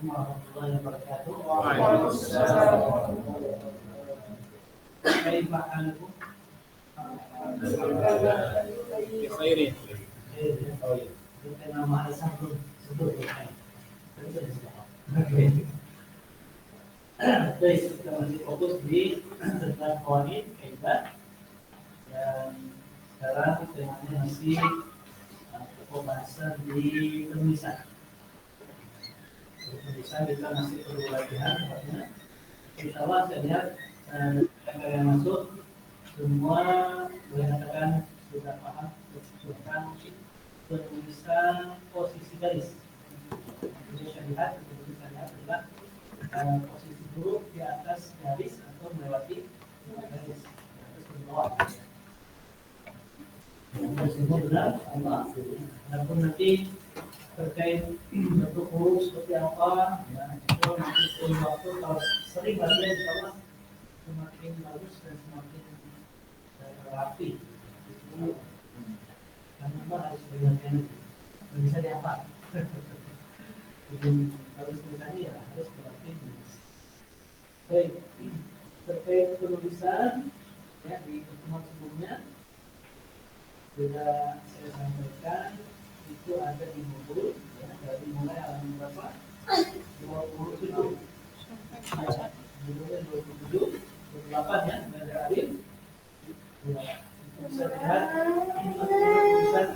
warahmatullahi wabarakatuh. Waalaikumsalam. Baik, Pak Anku. Khairin. Kita nama satu sebut. Baik, kita masih fokus di tentang qawaid kaidah dan sekarang temanya masih pembahasan di penulisan. Penulisan kita masih perlu latihan, insya Allah saya lihat yang masuk semua boleh katakan sudah paham tentang penulisan posisi garis. Jadi saya lihat adalah posisi huruf di atas garis atau melewati garis atas ke bawah. Yang semua benar, Allah. Adapun nanti terkait bentuk huruf seperti apa, ya, itu nanti perlu waktu. Kalau sering baca insya Allah semakin bagus dan semakin rapi. Itu karena harus belajar bisa dihafal. Jadi harus tulisannya ya harus berarti. Baik, terkait penulisan ya di pertemuan sebelumnya sudah saya sampaikan itu ada di buku ya, dari mulai halaman berapa 27 ya, judulnya 27 28 ya dari akhir bisa lihat tulisan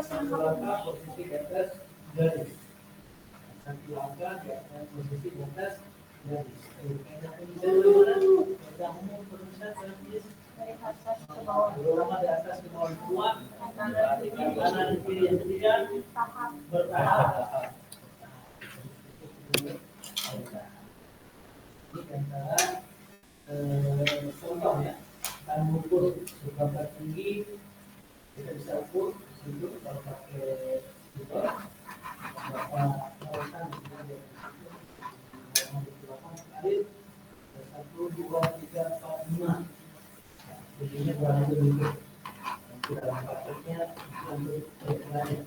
satu langkah posisi di atas garis, satu langkah di atas posisi di atas garis. Kita umum penulisan garis dari atas ke bawah. Terutama dari atas ke bawah kuat. Kanan kiri yang ketiga bertahap. Ini antara contoh ya. Kita mengukur seberapa tinggi kita bisa ukur itu kalau pakai motor berapa kawasan kali 1, 2, 3, 4, 5 jadinya kurang lebih kita pakainya untuk berjalan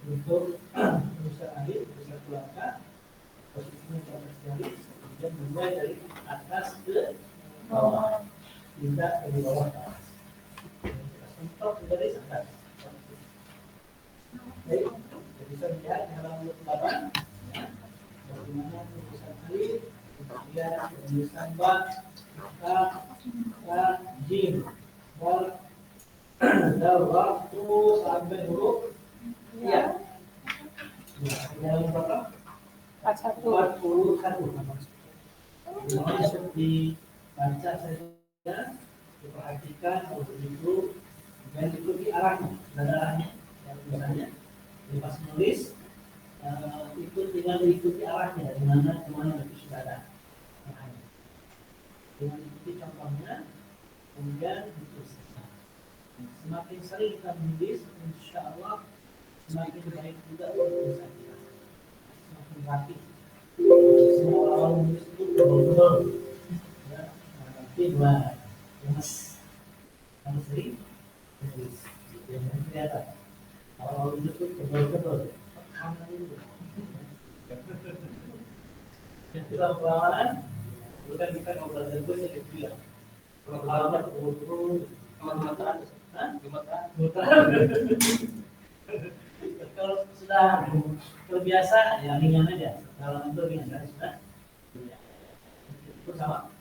untuk penulisan akhir bisa langkah posisinya di atas garis kemudian mulai dari atas ke bawah tidak dari bawah ke atas untuk garis atas. Baik, bisa dilihat di halaman 8 ya, bagaimana penulisan akhir kemudian penulisan ba jim dal waktu sampai huruf ya. Yang berapa? 41. Masuk dibaca saja, diperhatikan untuk itu dan ikuti arahnya, arahnya yang misalnya pas menulis tinggal ikuti arahnya dari mana ke mana itu sudah ada. Dengan ikuti contohnya, kemudian ditulis. Semakin sering kita menulis, insya Allah semakin baik juga tulisan kita, semakin rapi. Semua awal menulis itu betul-betul, ya, nanti dua, mas, harus sering menulis, yang kelihatan. Awal menulis itu betul-betul, tekanan itu. Dalam pengalaman, bukan kita ngobrol dan gue yang kecil. Pengalaman betul-betul, gemeteran. Kalau sudah terbiasa ya ringan aja. Kalau itu ringan kan sudah. Itu sama.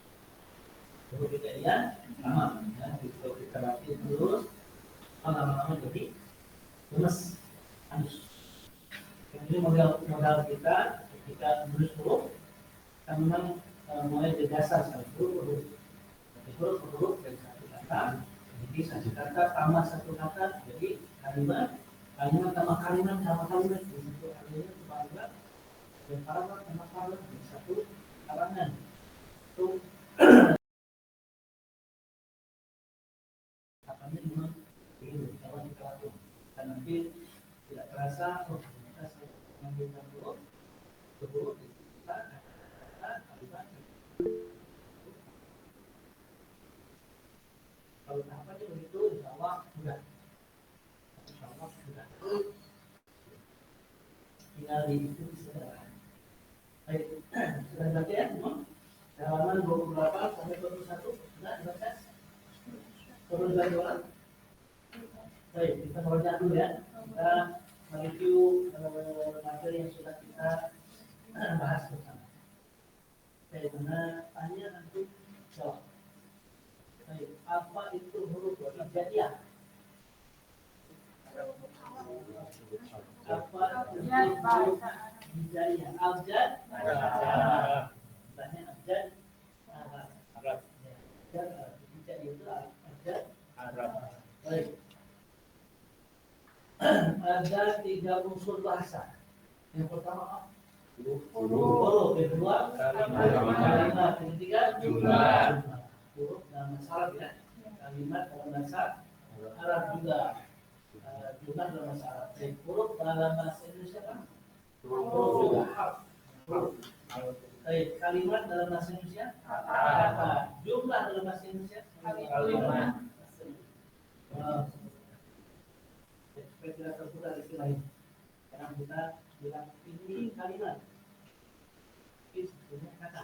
Kalau kita lihat sama. Ya, kita latih terus. Lama-lama jadi lemes, halus. Ini modal kita ketika menulis huruf. Kita memang mulai dari dasar huruf dari satu kata. Jadi satu kata tambah satu kata jadi kalimat tambah kalimat sama kalimat di satu kalimat tambah dan paragraf tambah paragraf di satu karangan itu katanya memang ini kalau kita lakukan dan nanti tidak terasa ternyata saya mengambilkan huruf di kita kalimat. Kalau tahapannya begitu, insya Allah mudah. Insya Allah mudah. Tinggal diikuti saja. Baik, sudah baca ya semua? Halaman 28 sampai 21 sudah dibaca? Turun dari orang? Baik, kita baca dulu ya. Kita mereview materi yang sudah kita bahas bersama. Baik, mana tanya nanti jawab. Baik, apa itu huruf hijaiyah? Apa itu huruf hijaiyah? Abjad? Tanya abjad? Arab. Hijaiyah itu abjad? Arab. Baik. Ada 3 unsur bahasa. Yang pertama apa? Huruf. Yang kedua kalimat. Yang ketiga jumlah. Huruf dalam bahasa Arab ya. Kalimat dalam bahasa Arab juga. Jumlah dalam bahasa Arab. Huruf dalam bahasa Indonesia kan? Huruf juga. Huruf. Baik, kalimat dalam bahasa Indonesia kata. Jumlah dalam bahasa Indonesia kalimat. Supaya tidak terputar istilah ini. Karena kita bilang ini kalimat, ini sebetulnya kata.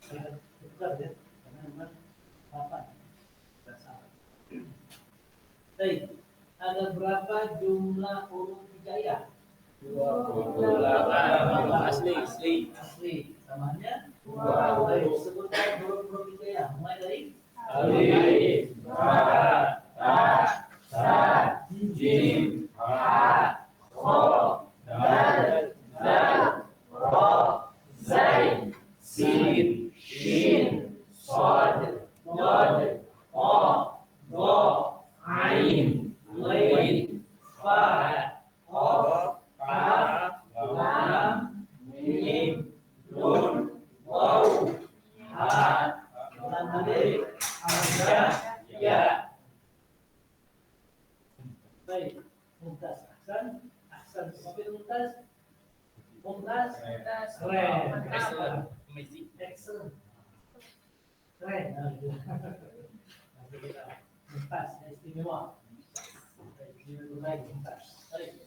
Tidak terputar ya, karena memang papan bahasa Arab. Baik, ada berapa jumlah huruf hijaiyah? 28 Asli. Namanya? Baik, sebutkan huruf hijaiyah. Mulai dari alif, ba, ta, sa, jim, ha, kha, dal, ra, zai, sin, shin, sad, dad, qa, dha, ain, ghain, fa, qaf, kaf, lam, mim, nun, waw, ha, lam alif, hamzah, ya. Baik, Mumtaz, Ahsan, apa itu Mumtaz? Mumtaz, keren, excellent, keren. Nanti kita Mumtaz, istimewa. Baik, Mumtaz. Baik.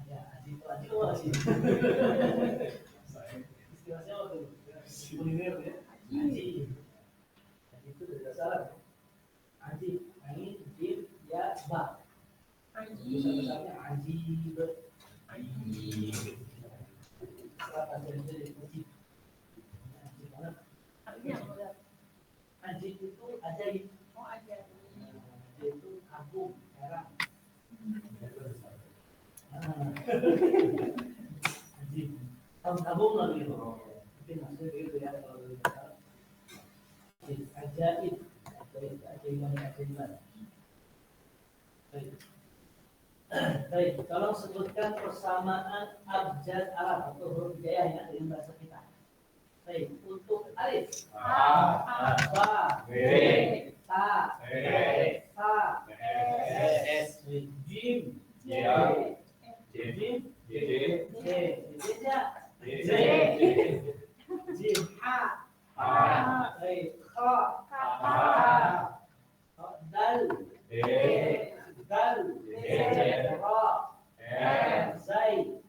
Ya, Aji. Istilahnya apa tuh? Kuliner ya. Aji. Itu dari bahasa Arab. Aji, ain, jim, ya, ba. Besar-besarnya ajib. Selatan dari ajib. Ajib banget. Ajib itu ajaib. Ajib itu agung, heran. Ajib. Agung lah gitu. Mungkin maksudnya begitu ya kalau dari bahasa Arab. Ajaib. Ajaiban. Baik, tolong sebutkan persamaan abjad Arab atau huruf hijaiyah ya dengan bahasa kita. Baik, untuk alif, ba, ta, sa, jim, jim, ha, baik, kha, dal, ra, zai,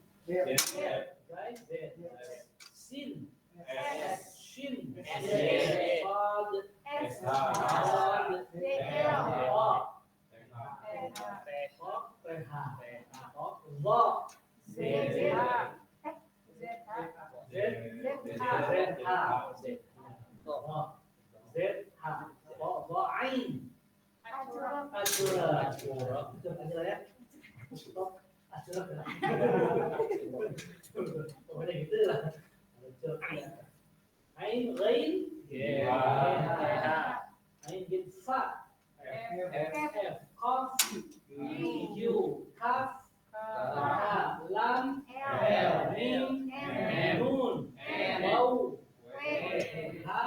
sin, shin, pokoknya gitu lah. Ain, ghain, ain, gin, fa, f, qaf, yu, kaf, ha, lam, mim, nun, waw, ha,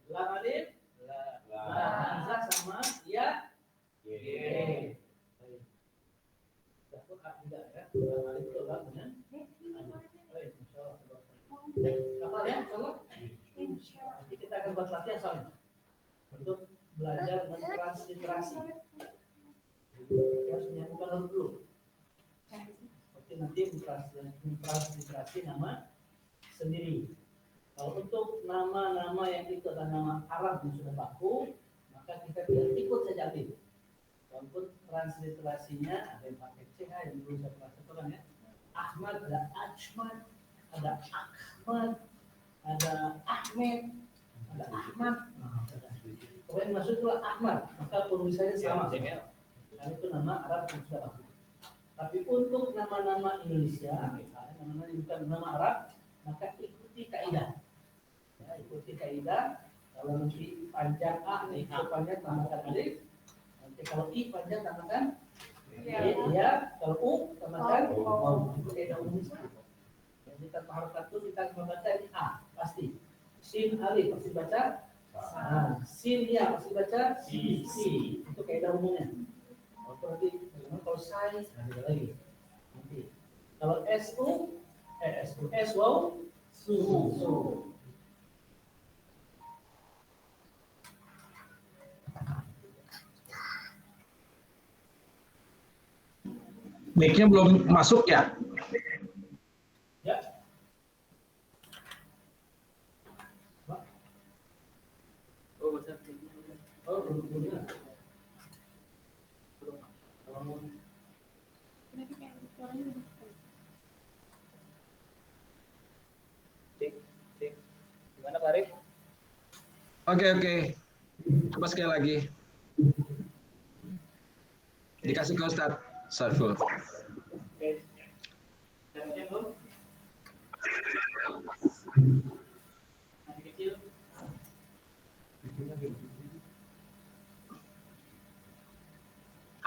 lam alif, hamzah sama ya. Dapat tidak ya? Lam alif itu lamnya. Baik, insyaallah. Hafal ya, insyaallah. Nanti kita akan buat latihan soalnya untuk belajar mentransliterasi. harus menyambungkan huruf dulu. Oke, nanti mentransliterasi nama sendiri. Kalau untuk nama-nama yang itu adalah nama Arab yang sudah baku, maka kita tidak ikut saja ambil. Walaupun transliterasinya ada yang pakai C, yang dulu saya pernah sebutkan ya. Ahmad, ada Ajmad, ada Ahmad, ada Ahmed, ada Ahmad. Pokoknya maksud itu Ahmad, maka penulisannya sama. Karena itu nama Arab yang sudah baku. Tapi untuk nama-nama Indonesia, misalnya nama-nama yang bukan nama Arab, maka ikuti kaidah. Ya, ikuti kaidah. Kalau nanti panjang A, nih panjang tambahkan alif. Nanti kalau I panjang tambahkan ya. Kalau U tambahkan waw. Itu kaidah umum. Jadi tanpa harokat itu kita membaca ini A pasti. Sin alif pasti baca sin ya pasti baca si. Itu kaidah umumnya. Kalau sai ada lagi. Nanti kalau S waw su. Mic-nya belum masuk ya? Ya. Cek. Gimana Pak Arif? Oke. Coba sekali lagi. Dikasih ke Ustadz Sarful. Oke. Caranya belum? Masih kecil.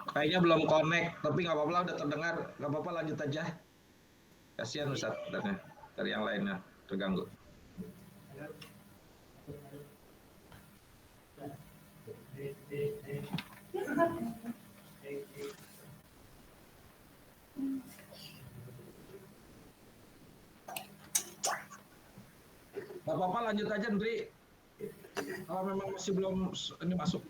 Kayaknya belum connect, tapi nggak apa-apa, udah terdengar. Nggak apa-apa, lanjut aja. Kasihan Ustadz, dari yang lainnya terganggu. Nggak apa-apa, lanjut aja, Ndri. Kalau memang masih belum ini masuk.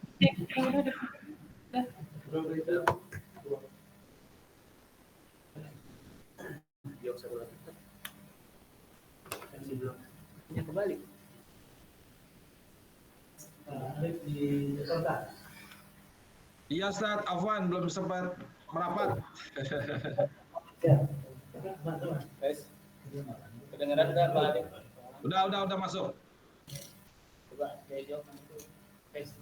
Yang kembali. Arif di Jakarta. Iya Ustadz, Afwan belum sempat merapat. Ya. Teman-teman. Guys. Kedengeran enggak Pak Arif? Udah masuk. Coba saya jawab. Tes.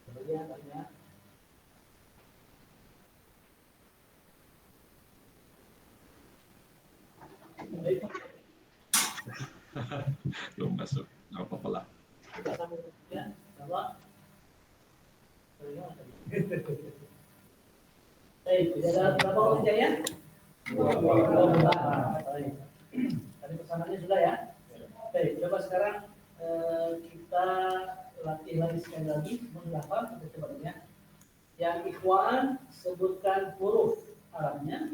Kemudian tanya. Belum masuk, nggak apa-apa lah. Kita sambung ya, bahwa tidak ada berapa orang jaya? 24. Tadi pesanannya sudah ya. Baik, coba sekarang kita latih lagi sekali lagi, menghafal. Kita coba ya. Yang ikhwan sebutkan huruf Arabnya.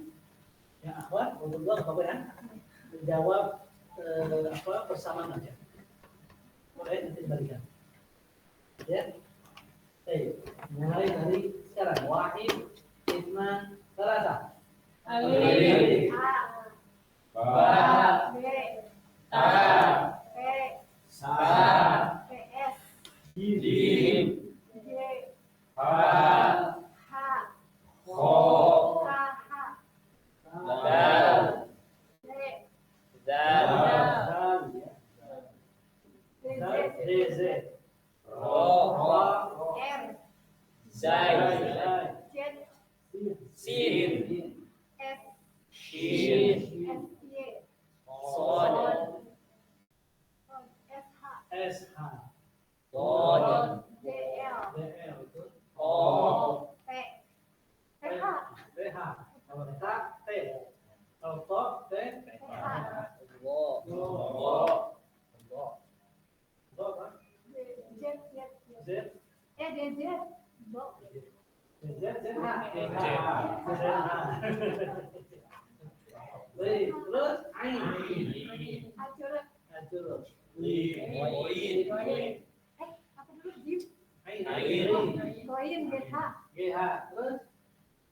Yang akhwat, berdua apa ya? Menjawab persamaan aja. Boleh nanti dibalikan. Ya. Baik, mulai dari sekarang. Wahid, itnan, salasa. Alif, Ba, B, Ta, P, Sa, PS, Jim, J, Ha, H, Kho, K, H, Dal, D, Zal, D, Z, Ro, R, Zai, Z, Sin, S, Shin, S, Y, Son, S, H, SH. Don, D, L, DL itu O, P, H, TH. Kalau T, T. Kalau to, T. H, Wo, Wo. Do kan? Z, Z, Z. D, Z, Do, Z, ZH. Baik, terus Ain. H, dulu. Apa dulu? Jim. Ain. Koin, GH. GH. Terus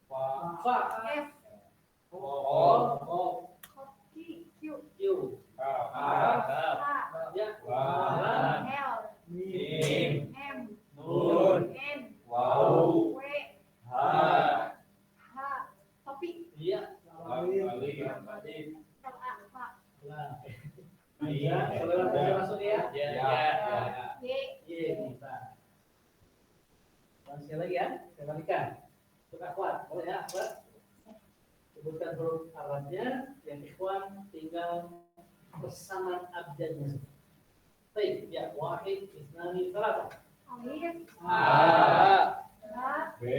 fa. F. O. Kopi, Q. Q. H. Ya. L. Mim. M. Nun. N. Wau. W. H. H. Topi. Iya. L. A. Pak. Nah. Iya, saudara bisa masuk ya? Y. Iya, bisa. Dan sekali lagi ya, saya balikan. Untuk akhwat, boleh ya akhwat? Sebutkan huruf Arabnya, yang ikhwan tinggal persamaan abjadnya. Baik, ya, wahid, isnani, salata. Alif. A, Ba. B,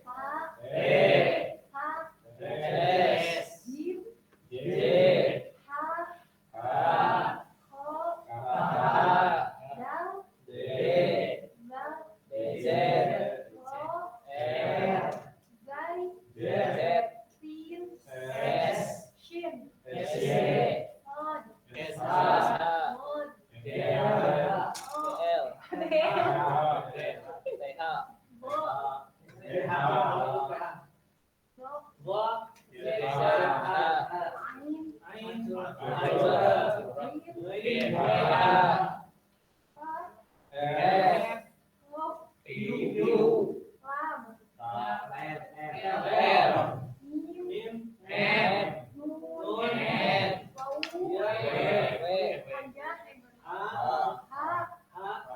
Pa. E, Ha. S, Jim. J, Ha. K, Ko. K, Dal. D, Dal. Z, Lo. R, Zai. Z, Sin. S, Shin. S, Od. S, Mod. D, O. Bo. Do. Ain. Rin. Pa. Kof. Lam. Mim. Nun. Wau. Hamzah. Ha.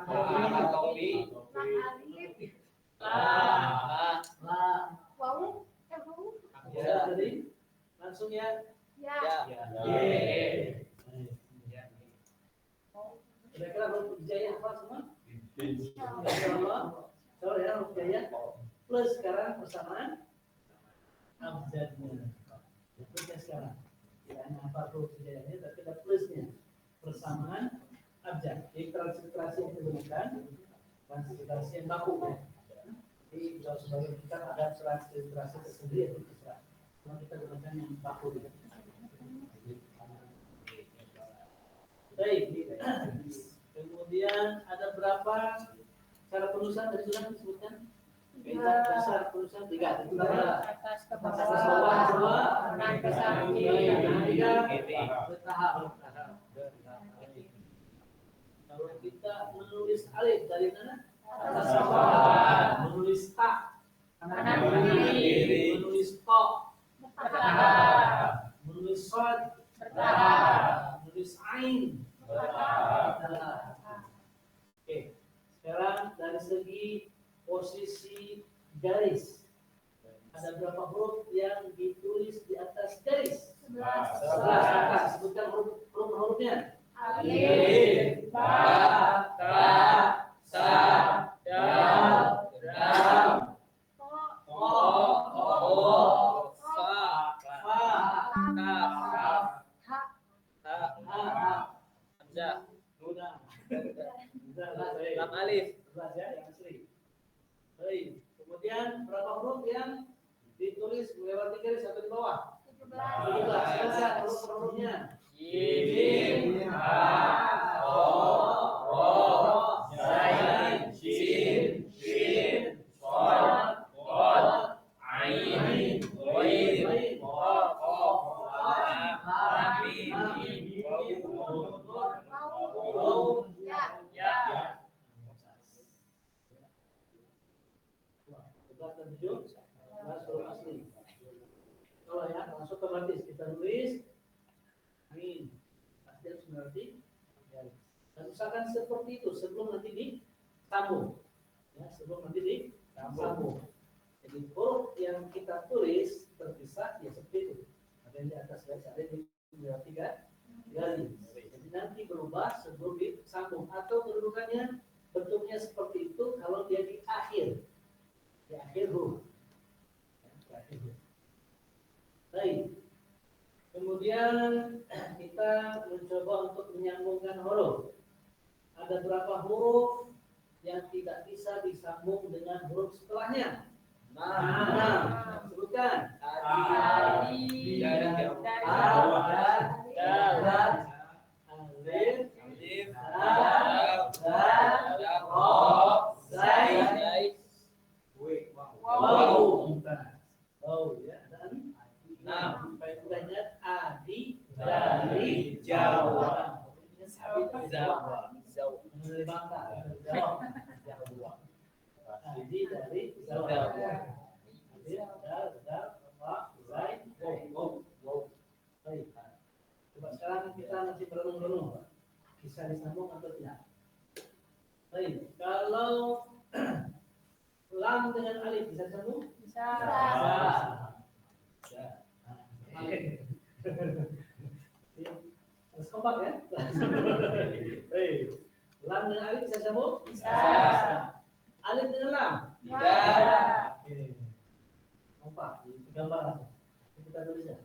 Lam alif. Wau. Wau. Ya, jadi langsung ya. Ya. Kira-kira huruf hijaiyah apa semua? Insyaallah. Insyaallah. Kalau ya huruf hijaiyah plus sekarang persamaan abjadnya. Plusnya sekarang. Tidak hanya apa huruf hijaiyahnya, tapi ada plusnya. Persamaan abjad. Jadi transliterasi yang digunakan, transliterasi yang baku. Jadi kalau sebagai kita ada transliterasi tersendiri untuk Islam. Cuma kita gunakan yang baku. Baik. Kemudian ada berapa cara penulisan tadi sudah disebutkan? Dasar penulisan 3. Atas ke Atas bawah, bawah, kanan ke samping, bertahap. Kalau kita menulis alif dari mana? Atas Atas bawah. Menulis ta kanan kiri. kiri, Menulis to bertahap, menulis sod bertahap, menulis ain. Oke, sekarang dari segi posisi garis, ada berapa huruf yang ditulis di atas garis? 11. 11. Sebutkan hurufnya. Alif. ba, ta, sa, dal, lam, To. To, fa, fa, kaf, Ha. ha, ha, hamzah, Sudah. lam alif, 11 ya yang asli. Baik. Kemudian berapa huruf yang ditulis melewati garis atau di bawah? 17. 17. Silakan huruf-hurufnya. jim, ha, ro, zain, shin, shin, shod, qad, ain, ghain, qaf, lam, mim, Wau. Ya. ya. Kalau ya langsung otomatis kita tulis amin. Pasti harus berarti dan usahakan seperti itu sebelum nanti disambung. Ya, sebelum nanti disambung. Jadi huruf yang kita tulis terpisah ya seperti itu. Ada yang di atas garis, ada yang di bawah garis. Jadi nanti berubah sebelum disambung atau kedudukannya bentuknya seperti itu kalau dia di akhir huruf. Ya, di akhir huruf. Baik. Kemudian kita mencoba untuk menyambungkan huruf. Ada berapa huruf yang tidak bisa disambung dengan huruf setelahnya? Nah, sebutkan. Ali, Alif, dal, alif, Zawa. Dari bangka. Jawab. Haji dari Zawa. Hadir, dal, wa, zai, wow. Baik. Coba sekarang kita masih berenung-renung. Bisa disambung atau tidak? Baik. Kalau lam dengan alif bisa disambung? Bisa. Bisa. Harus kompak ya? Baik. Lam dengan alif bisa disambung? Bisa. Alif dengan lam? Tidak. Oke. Kompak. Gambar langsung. Kita tulis ya.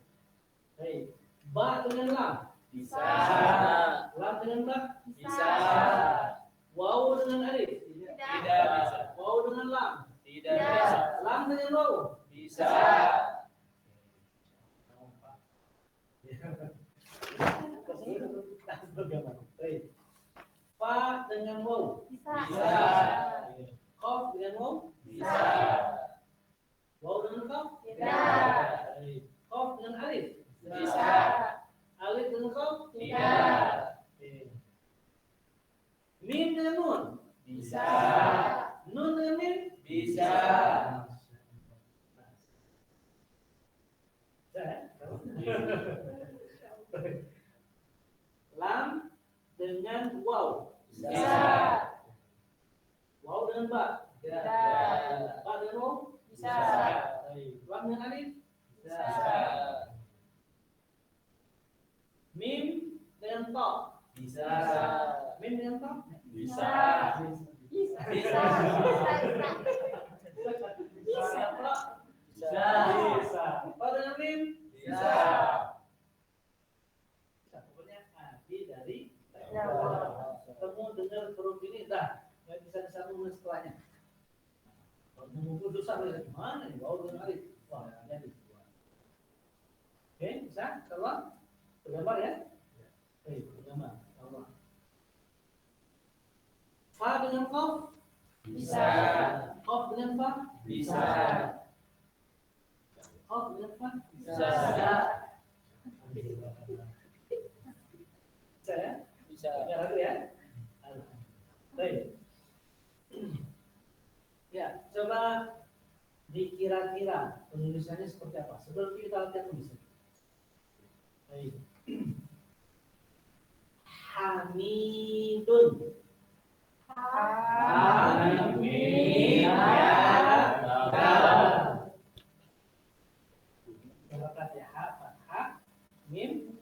Baik. Ba dengan lam? Bisa. Lam dengan ba? Bisa. Waw dengan alif? Tidak bisa. Waw dengan lam? Tidak bisa. Lam dengan waw? Bisa. Baik. Fa dengan waw? Bisa. Bisa. Qaf dengan waw? Bisa. Waw dengan qaf? Tidak. Baik. Qaf dengan alif? Bisa. Alif dengan qaf? Tidak. Oke. Mim dengan nun? Bisa. Nun dengan mim? Bisa. Lam dengan waw? Bisa. Waw dengan ba? Tidak. Ba dengan waw? Bisa. Baik. Lam dengan alif? Bisa. Mim dengan ta? Bisa. Mim dengan ta? Bisa. Bisa. Bisa. Bisa. Bisa. Bisa. Pa dengan mim? Bisa. Pokoknya arti dari Jawa. ketemu dengar huruf ini dah nggak bisa disambung setelahnya. Kalau mengumpul dosa mana nih? Waw dengan alif. Wah, jadi. Oke, bisa? Kalau tergambar ya? Oke, tergambar. Allah. Fa dengan qaf? Bisa. Qaf dengan fa? Bisa. Qaf dengan fa? Bisa. Bisa ya? Bisa. Enggak ragu ya? Baik. Ya, coba dikira-kira penulisannya seperti apa? Sebelum kita latihan tulis. Baik. Hamidun. Amin. Berkat ya, fathah, mim,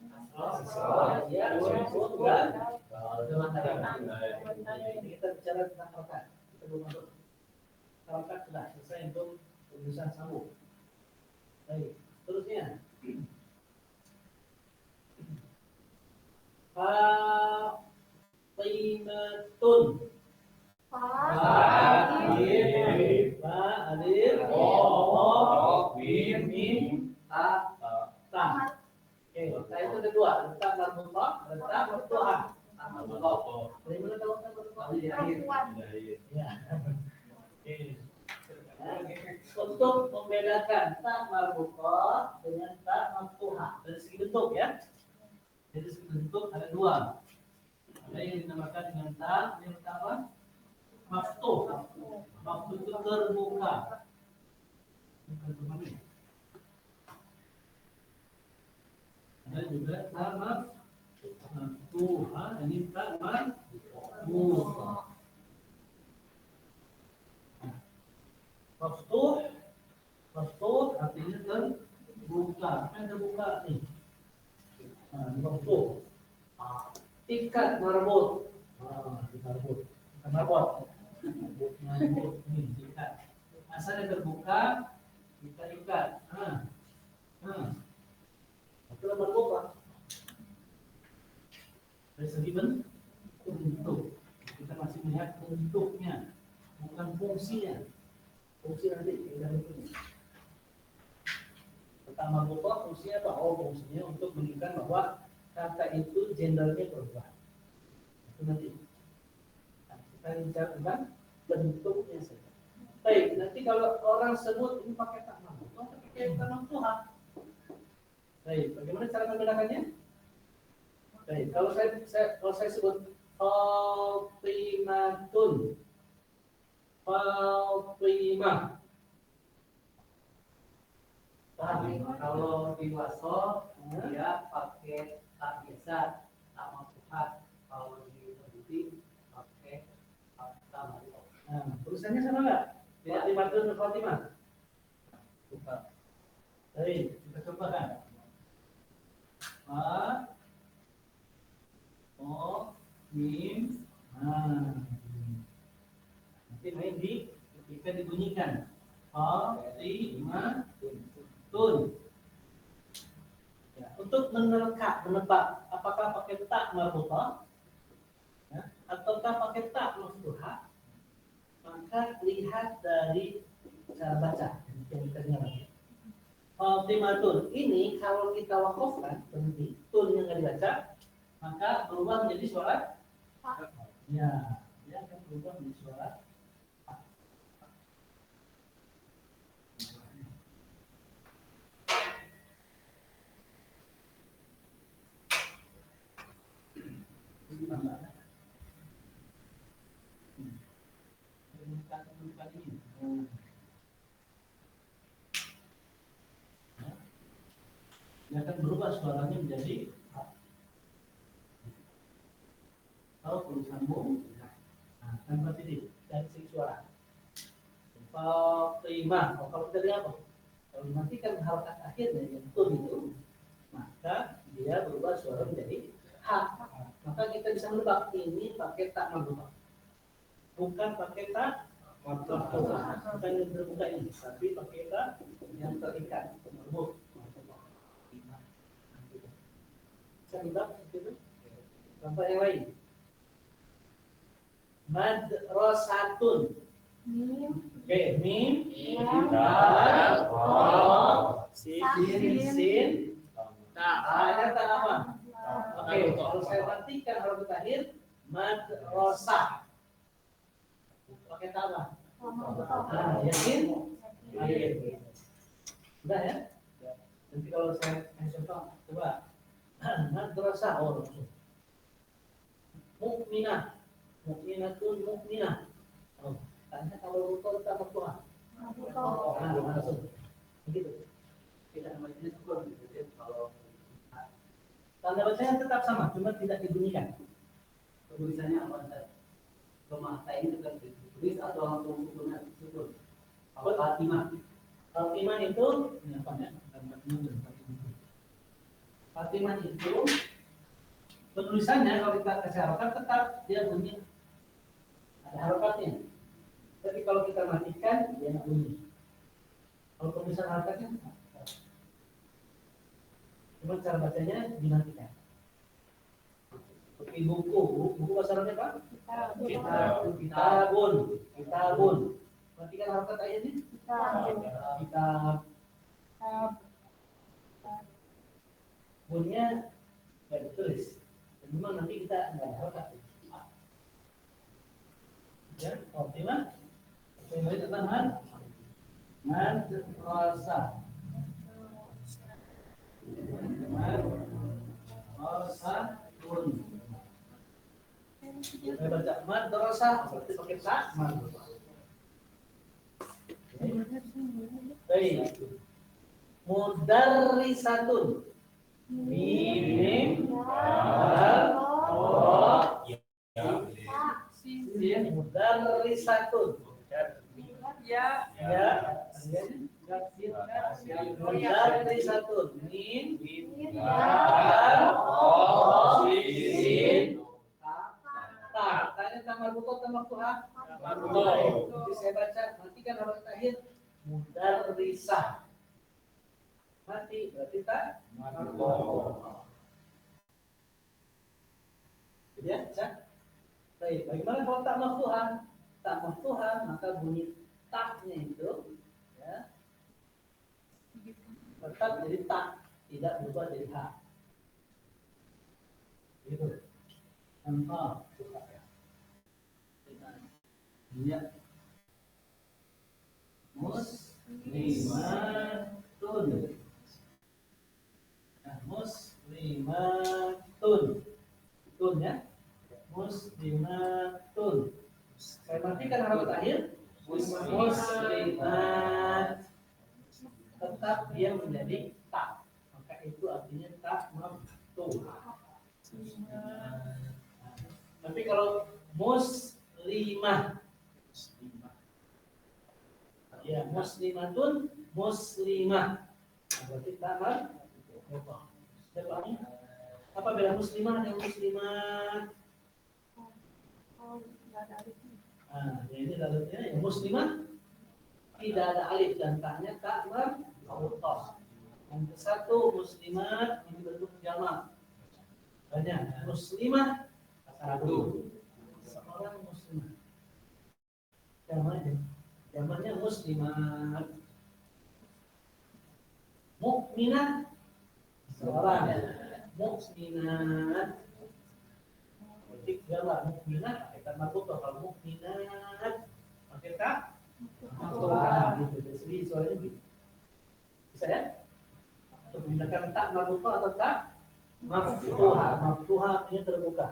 Ya, Ini kita bicara tentang harokat. Kita belum masuk. Harokat sudah selesai untuk tulisan sambung. Baik, terusnya. Fatimatun. Alif. Fa alif. Mim. Ta. Ta. Oke, ta itu ada dua. Ada ta marbuthah, ada ta maftuhah. Ta marbuthah. Dari mana tahu ta marbuthah? Dari akhir. Ya. Oke. Untuk membedakan ta marbuthah dengan ta maftuhah dari segi bentuk ya. Dari segi bentuk ada dua. Ada yang dinamakan dengan ta, yang pertama maftuh. Maftuh itu terbuka. Bukan terbuka. Ada juga ta maftuhah, ini ta maftuhah. Maftuh artinya terbuka. Apa yang terbuka nih? Maftuh. Ikat marbut. Marbut. Ikat marbut. Marbut ini ikat. Asalnya terbuka, kita ikat. Itulah marbut Pak. Dari segi bentuk. Kita masih melihat bentuknya, bukan fungsinya. Fungsi nanti kita bentuknya. Pertama marbut fungsinya apa? Oh, fungsinya untuk menunjukkan bahwa kata itu gendernya perempuan. Itu nanti. Nah, kita bicara tentang bentuknya saja. Baik, nanti kalau orang sebut ini pakai tak mampu, pakai tak mampu Tuhan. Baik, bagaimana cara membedakannya? Baik, kalau saya sebut Fatimatun. Fatimah. Kalau di wasol dia pakai tak biasa, tak maftuhat. Kalau di Madudi pakai tak maftuhat. Nah, tulisannya sama nggak? Fatimatun dan Fatimah. Bukan. Baik, kita coba kan. Fa, O, Mim. Nah, nanti main di ketika dibunyikan. Fatimah. Tun. Ya, untuk menebak apakah pakai tak marbutah ya, ataukah pakai tak maftuhah, maka lihat dari cara baca yang kita dengar. Fatimatun ini kalau kita wakafkan berhenti tun yang nggak dibaca, maka berubah menjadi suara ya, dia akan berubah menjadi suara dia akan berubah suaranya menjadi kalau perlu sambung, nah, kan berarti dari segi suara. Fatimah, kalau kita lihat apa? Kalau dimatikan harakat akhirnya yang tun itu, maka dia berubah suara menjadi ha. Maka kita bisa menebak ini pakai tak marbutah, bukan pakai tak maftuhah, bukan yang terbuka ini, tapi pakai tak yang terikat marbut. Bisa menebak itu? Contoh yang lain. Madrasatun. Oke, mim, dal, ra, sin, ada tak apa? Oke, kalau saya matikan huruf terakhir madrasah. Pakai tak apa? Nah, yakin? Yakin. Udah ya? Nanti kalau saya kasih contoh, coba madrasah langsung. Mukminah, mukminatun mukminah. Oh, tanya kalau betul tak Tuhan. Nah, langsung. Begitu. Tidak namanya syukur gitu ya. Kalau Tanda bacanya tetap sama, cuma tidak dibunyikan. tulisannya apa Ustaz? Rumah ini juga ditulis atau langsung syukur? Kalau Fatimah. Fatimah itu apa ya? Fatimah itu penulisannya kalau kita kasih harokat tetap dia bunyi, ada harokatnya. Tapi kalau kita matikan dia nggak bunyi. Kalau penulisan harokatnya cuma cara bacanya dimatikan. Seperti buku bahasa Arabnya apa? Kitabun. Matikan harokat ayatnya. Kitab. Bunyinya nggak ditulis. Memang nanti kita nggak ada harokat. Ya, optimal. Sebagai teman, madrasah. Madrasatun. Saya baca madrasah seperti pakai tak madrasah. Baik. Mudarrisatun. Mim dal ra sin mudarrisatun. Ya. Mudarrisatun. Mim dal ra sin ta. Tanya tambah buku tambah Tuhan. Jadi saya baca nanti kan harus terakhir mudarrisah. Mati berarti tak jadi ya, baik. Bagaimana kalau tak maftuhan? Tak maftuhan maka bunyi taknya itu ya tetap jadi tak, tidak berubah jadi ha. Gitu. Contoh ya. Muslimatun. Muslimatun. Tun ya. muslimatun. Saya perhatikan harakat akhir. Muslimat. Tetap dia menjadi tak. Maka itu artinya tak maftuhah. Tapi kalau muslimah, ya muslimatun, muslimah, berarti tak maftuhah. Apa beda muslimah dengan muslimat? Ya ini dalilnya ya muslimah tidak ada alif dan taknya tak maftuhah. Yang satu muslimat ini bentuk jamak. Banyak muslimah satu. Seorang muslimah. Jamaknya muslimat. Mukminah seorang. Mukminat. Ketik jamak mukminat pakai tak maftuhah. Kalau mukminat pakai tak maftuhah gitu. Jadi soalnya gitu. Bisa ya? Untuk menggunakan tak maftuhah atau tak maftuhah. Maftuhah ini terbuka.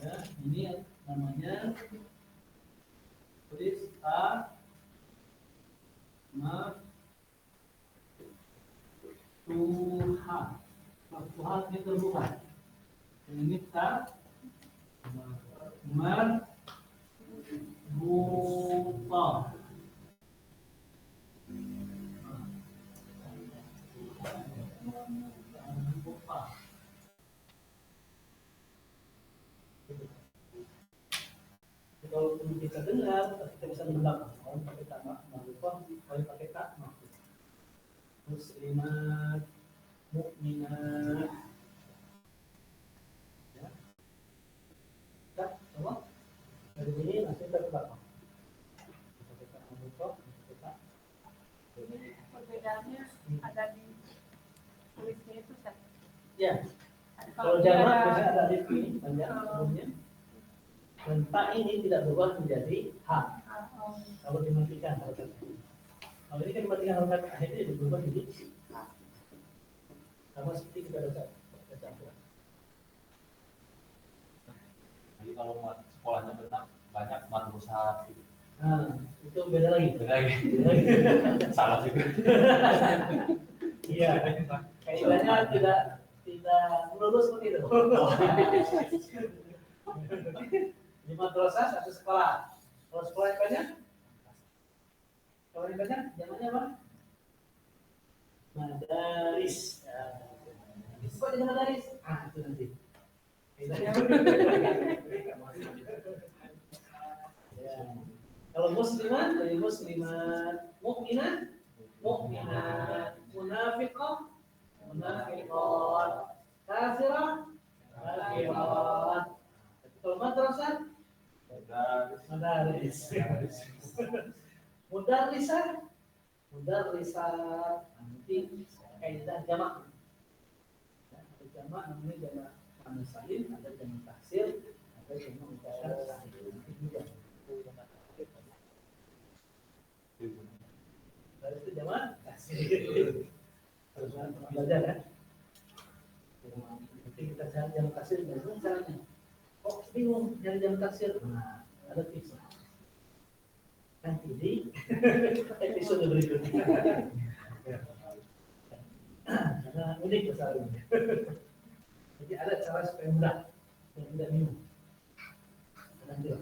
Ya, ini namanya tulis a maftuhah. Maftuhah ini terbuka. Ini tak maftuhah. Kalau kita dengar, kita bisa menebak orang pakai tak maftuhah, orang pakai tak maftuhah. Muslimat, mukminat. Ya. Tak, coba. Dari sini langsung kita tebak. Pakai tak maftuhah, pakai tak. Perbedaannya ada di tulisnya itu Ustaz. Ya. Kalau Kalau dia jamak ada- biasanya ada alif ini panjang sebelumnya. Dan tak ini tidak berubah menjadi ha. Kalau dimatikan harakatnya. Kalau ini kan dimatikan harakat akhirnya jadi berubah jadi ha. Sama seperti kita baca. Jadi kalau sekolahnya benar banyak madrasah gitu. Nah, itu beda lagi. Beda lagi. Beda lagi. Salah juga. Iya. Kayaknya tidak melulus seperti itu. Di madrasah satu sekolah. Kalau sekolah yang banyak, zamannya apa? Madaris. Ya. Kok jadi madaris? Itu nanti. Ya. Kalau musliman, dari muslimat, mukminat, munafiqah, munafiqat, kafirah, kafirat. Kalau madrasah, madaris. Mudarrisah, mudarrisat. Nanti kaidah jamak. Ada jamak namanya jamak muannas salim, ada jamak taksir, ada jamak mudzakkar salim. Dari itu jamak taksir. Harus belajar ya. Nanti kita cari jamak taksir, bagaimana caranya? Kok bingung nyari jamak taksir? Nah, ada tips. Nanti di episode berikutnya. Karena unik bahasa Arabnya. Jadi ada cara supaya mudah, yang tidak bingung. Nanti lah.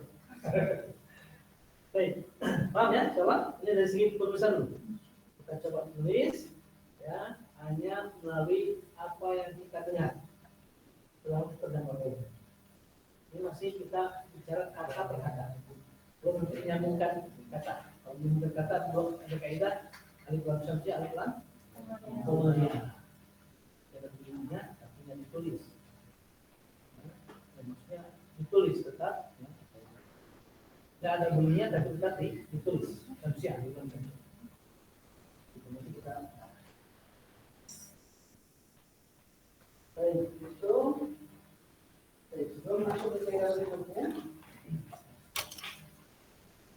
Baik, paham ya? Coba ini dari segi penulisan dulu. Kita coba tulis, ya, hanya melalui apa yang kita dengar. Selalu kita dengar. Ini masih kita bicara kata per kata. Belum untuk menyambungkan kata. Kalau menyambungkan kata, belum ada kaidah alif lam syamsiah, alif lam qamariyah. Ada bunyinya, tapi tidak ditulis. Maksudnya ditulis tetap. Tidak ada bunyinya, tapi tetap ditulis. Syamsiah, alif lam syamsiah. Kemudian kita baik itu. Sebelum masuk ke kaidah berikutnya.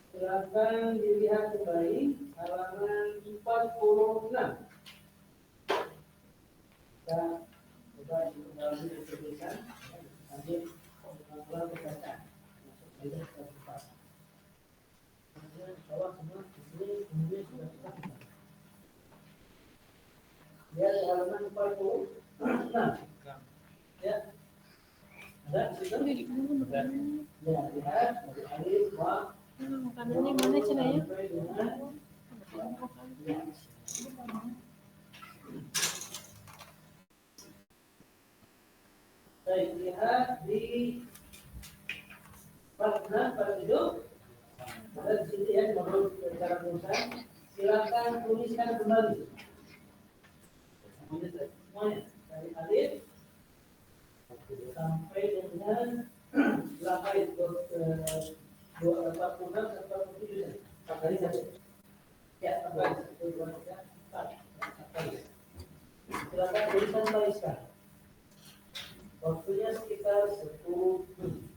Silakan dilihat kembali halaman 46. Kita coba kembali disebutkan. Nanti Kaidah kita buka. Kemudian bawah semua di sini kemudian sudah kita buka. Lihat halaman 46. Ya. Ada di situ? Udah di mana? Ya, lihat dari alif wa Makanannya mana cina ya? sampai dengan ya. Baik, lihat di part 6, part 7. Ada di sini ya, menurut cara tulisan. Silakan tuliskan kembali. Semuanya dari alif sampai dengan berapa itu 46 sampai 47 empat kali saja. Ya, empat kali. 1, 2, 3, 4 kali. Silakan tuliskan kembali sekarang. Waktunya sekitar 10 menit.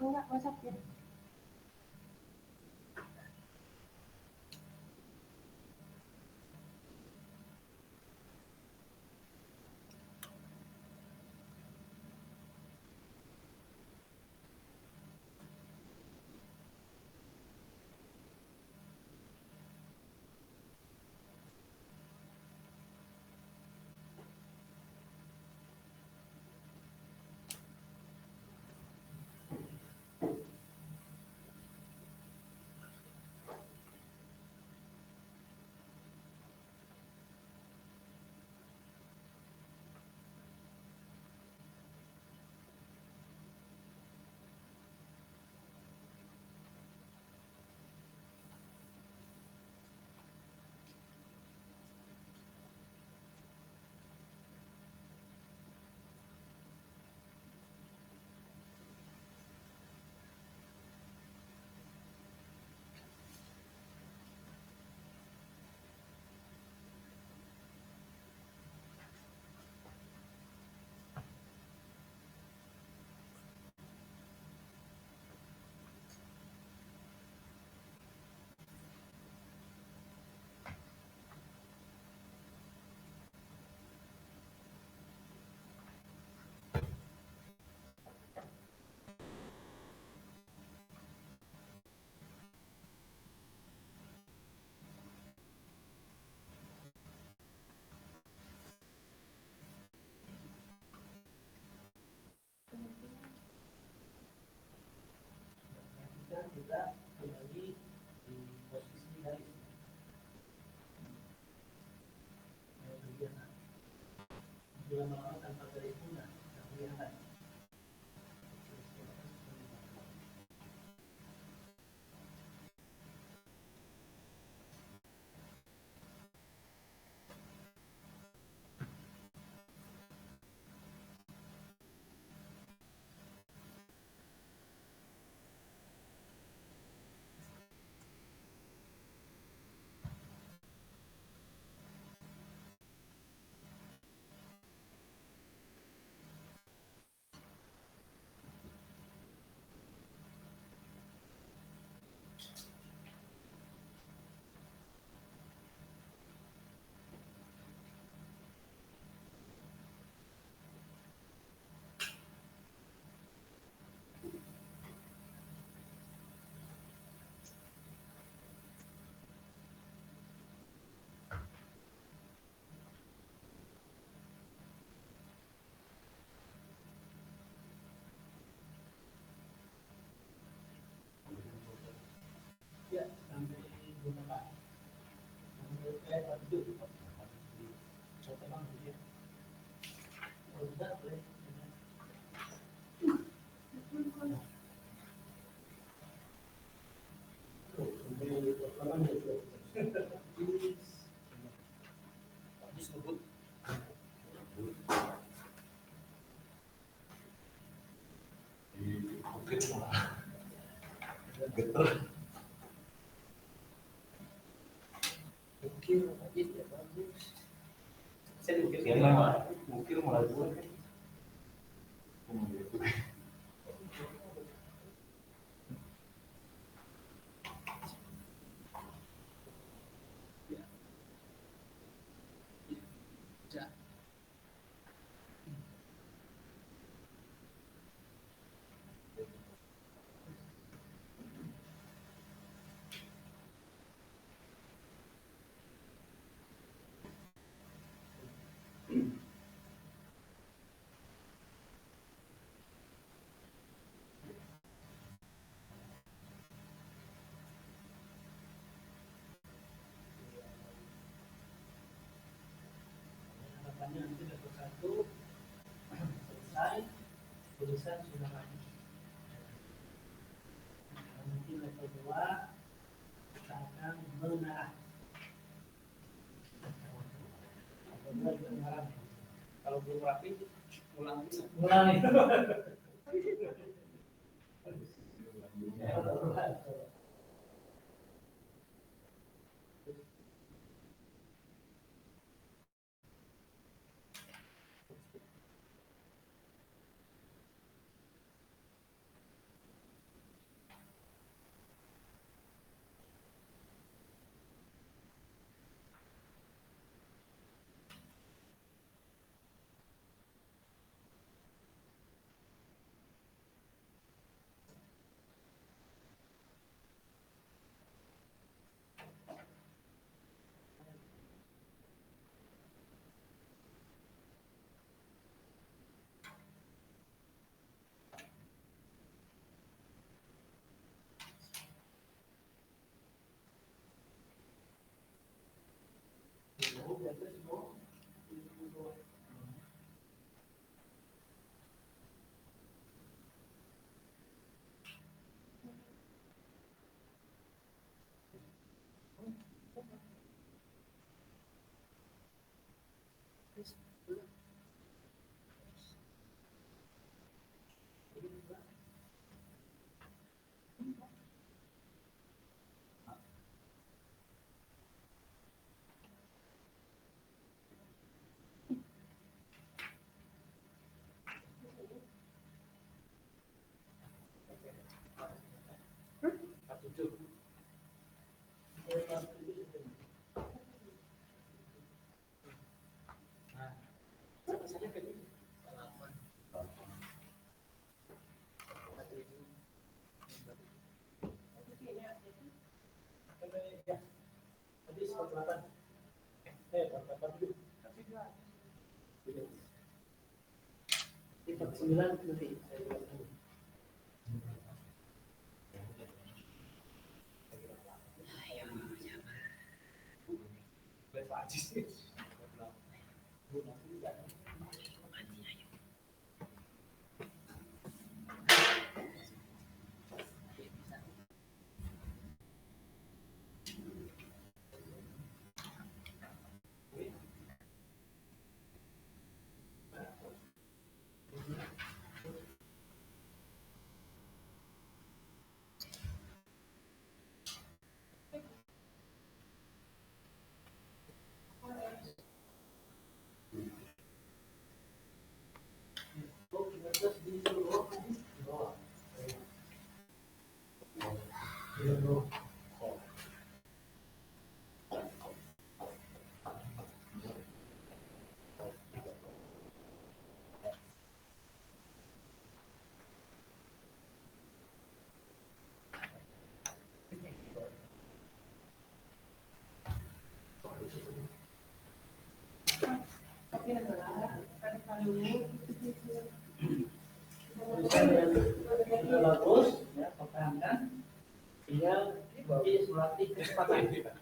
Enggak, WhatsApp ya. kita kembali di posisi garis. Biasa. Bila melawan tanpa garis pun tidak kelihatan. Ya, sampai berapa? Sampai itu. Satu bang dia. Kalau tidak boleh. Disebut mungkin malah geter. Ukir aja tidak bagus. Saya diukir Ya memang mungkin malah gue. Harapannya nanti level 1 selesai, tulisan sudah mati. Mungkin level 2 kita akan mengarah. Level 2 juga mengarah. Kalau belum rapi, ulang dulu. Ulangi. Tadi 48. 48 49 nanti. Terus disuruh di bawah. Tapi adalah kalau Sudah bagus, ya, pertahankan. Tinggal melatih kecepatan. Ya.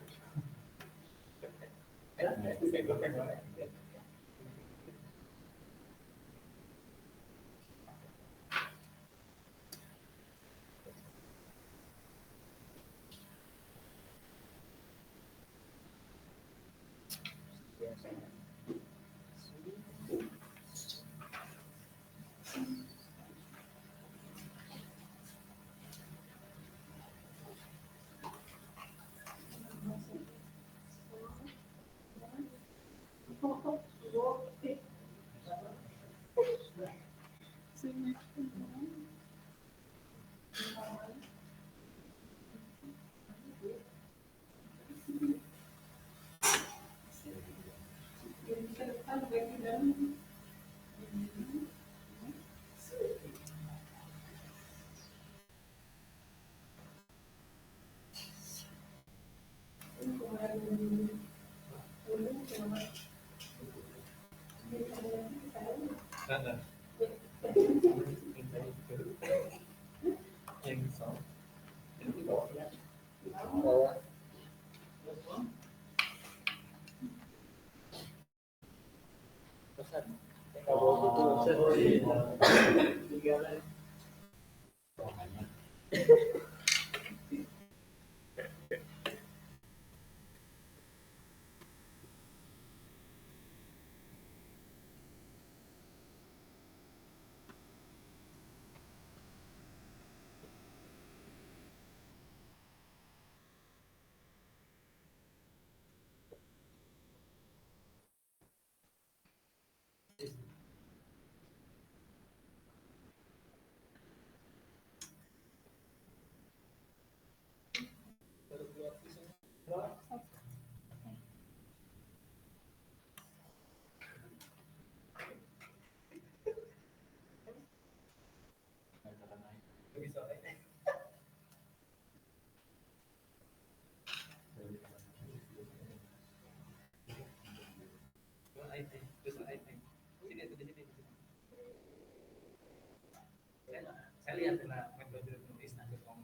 Saya lihat kena metode nulis nanti om.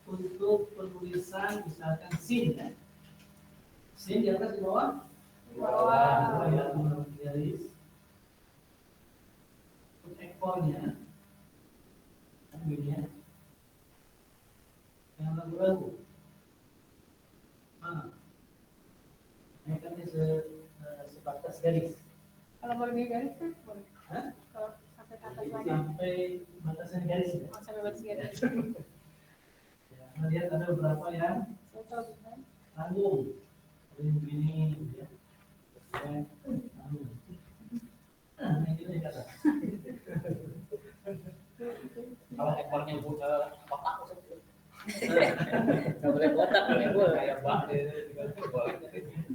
Untuk penulisan misalkan sin ya. Sin di atas di bawah? Di bawah. Ya, garis. Untuk ekornya ya. Yang ragu-ragu. Mana? Naikkannya sebatas garis. Kalau mau lebih garis kan boleh. Hah? Kalau sampai ke atas lagi. Sampai batasan garis ya. Oh, sampai batas garis. Ya, lihat ada beberapa yang Betul, kan? tanggung. Begini ya. Tanggung. Nah, ini kata. Kalau ekornya kotak, Nggak boleh kotak, nggak boleh. kayak bak boleh.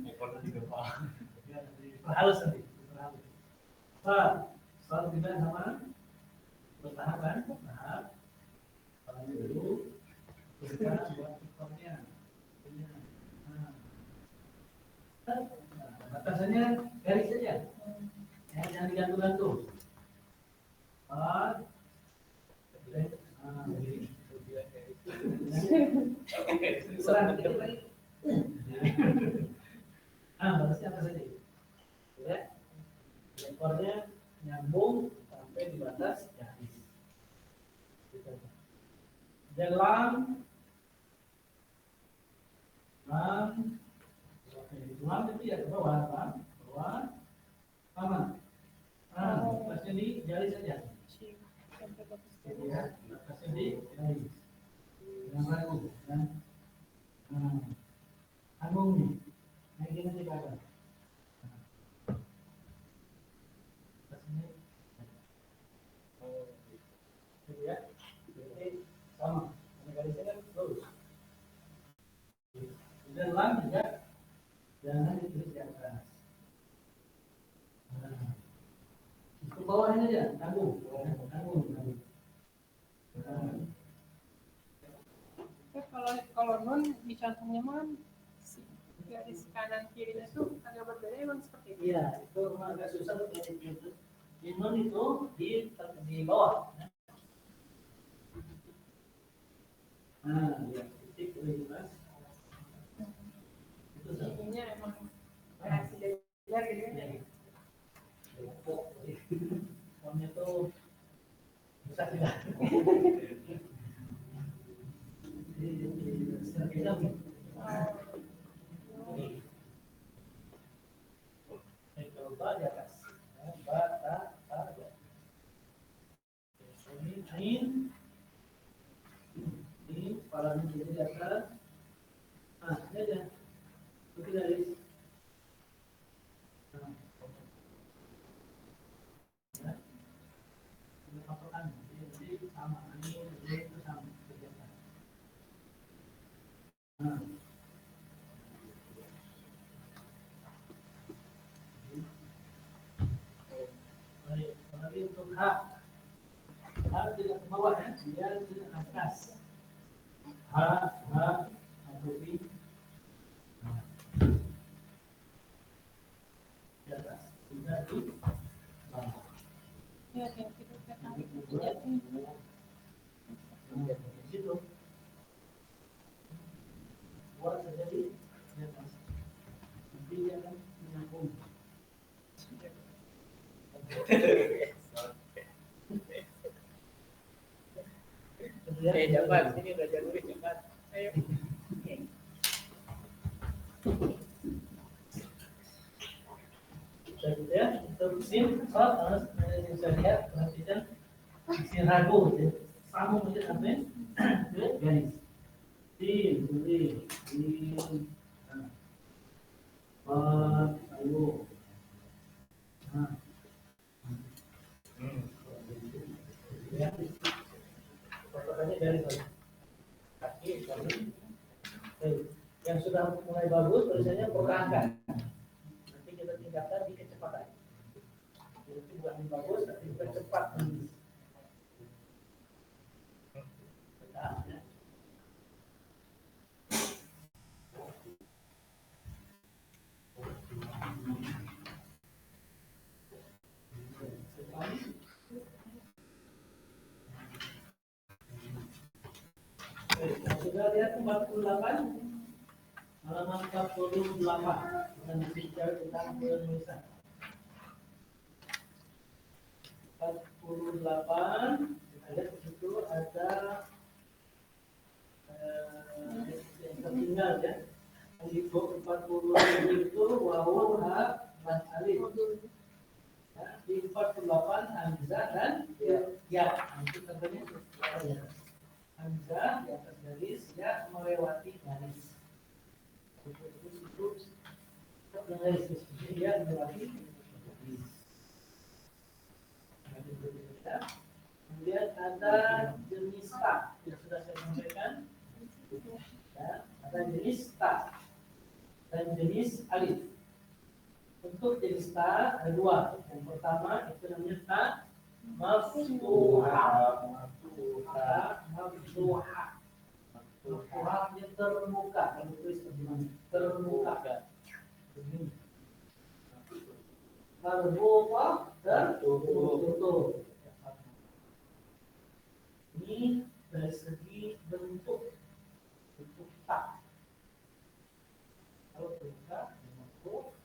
Ekornya juga bak. Halus nanti. Pak, soal tidak sama bertahap kan? Bertahap. Kalau dulu kita buat ekornya. batasannya garis saja. Ya, jangan digantung-gantung. Begini. Batasnya apa saja? Ya, ekornya nyambung sampai di batas garis. Dalam itu ya ke bawah, bawah, sama. Batasnya di garis saja. Ya, batasnya di garis. Jangan ragu, kan? Tanggung nih, naikin aja ke atas. Batasnya, ya, jadi sama. Garisnya kan lurus. Dalam juga jangan ditulis di atas. Ke bawahnya aja, tanggung. Kalau non di contohnya man garis kanan kirinya tuh agak berbeda emang seperti itu. Iya, itu memang agak susah untuk itu. Di non itu di bawah. Ya, titik jelas. Itu sama. Ininya emang reaksi belajar gitu ya. Pokoknya tuh susah tidak. Coba di atas. Ini kepalanya jadi di atas. Ini aja. Itu garis. Jadi sama ini itu sama. Baik, lagi untuk H tidak ke bawah ya, dia ke atas. H apopi di atas, tidak di bawah. Ya, yang kita tarik Di situ. Buat saja di atas. Nanti dia akan menyambung. Jangan, sini belajar dulu jangan. Ayo. Ya, untuk sim, harus bisa lihat, perhatikan sim ragu, ya. Sambung aja sampai ke garis. Sim, lalu, ya, pokoknya garis kaki, yang sudah mulai bagus, tulisannya perangkat. Nanti kita tingkatkan di kecepatan. Jadi bukan bagus, tapi kita cepat menulis. Ya. Sudah lihat 48, halaman 48 dengan bicara tentang penulisan. 48, kita lihat di situ ada yang tertinggal ya. Di 40 itu wawu, ha, dan alif. Ya, di 48 hamzah dan ya. Itu contohnya ya. Hamzah di atas garis, ya melewati garis. Itu garis dia melewati garis. Kemudian ada jenis ta yang sudah saya sampaikan. Ya, ada jenis ta dan jenis alif. Untuk jenis ta ada dua. Yang pertama itu namanya ta maftuhah. Maftuhah dia terbuka. Kalau tulis terbuka. Ini. Marbuta tertutup. Ini dari segi bentuk tak. Kalau terikat bentuk,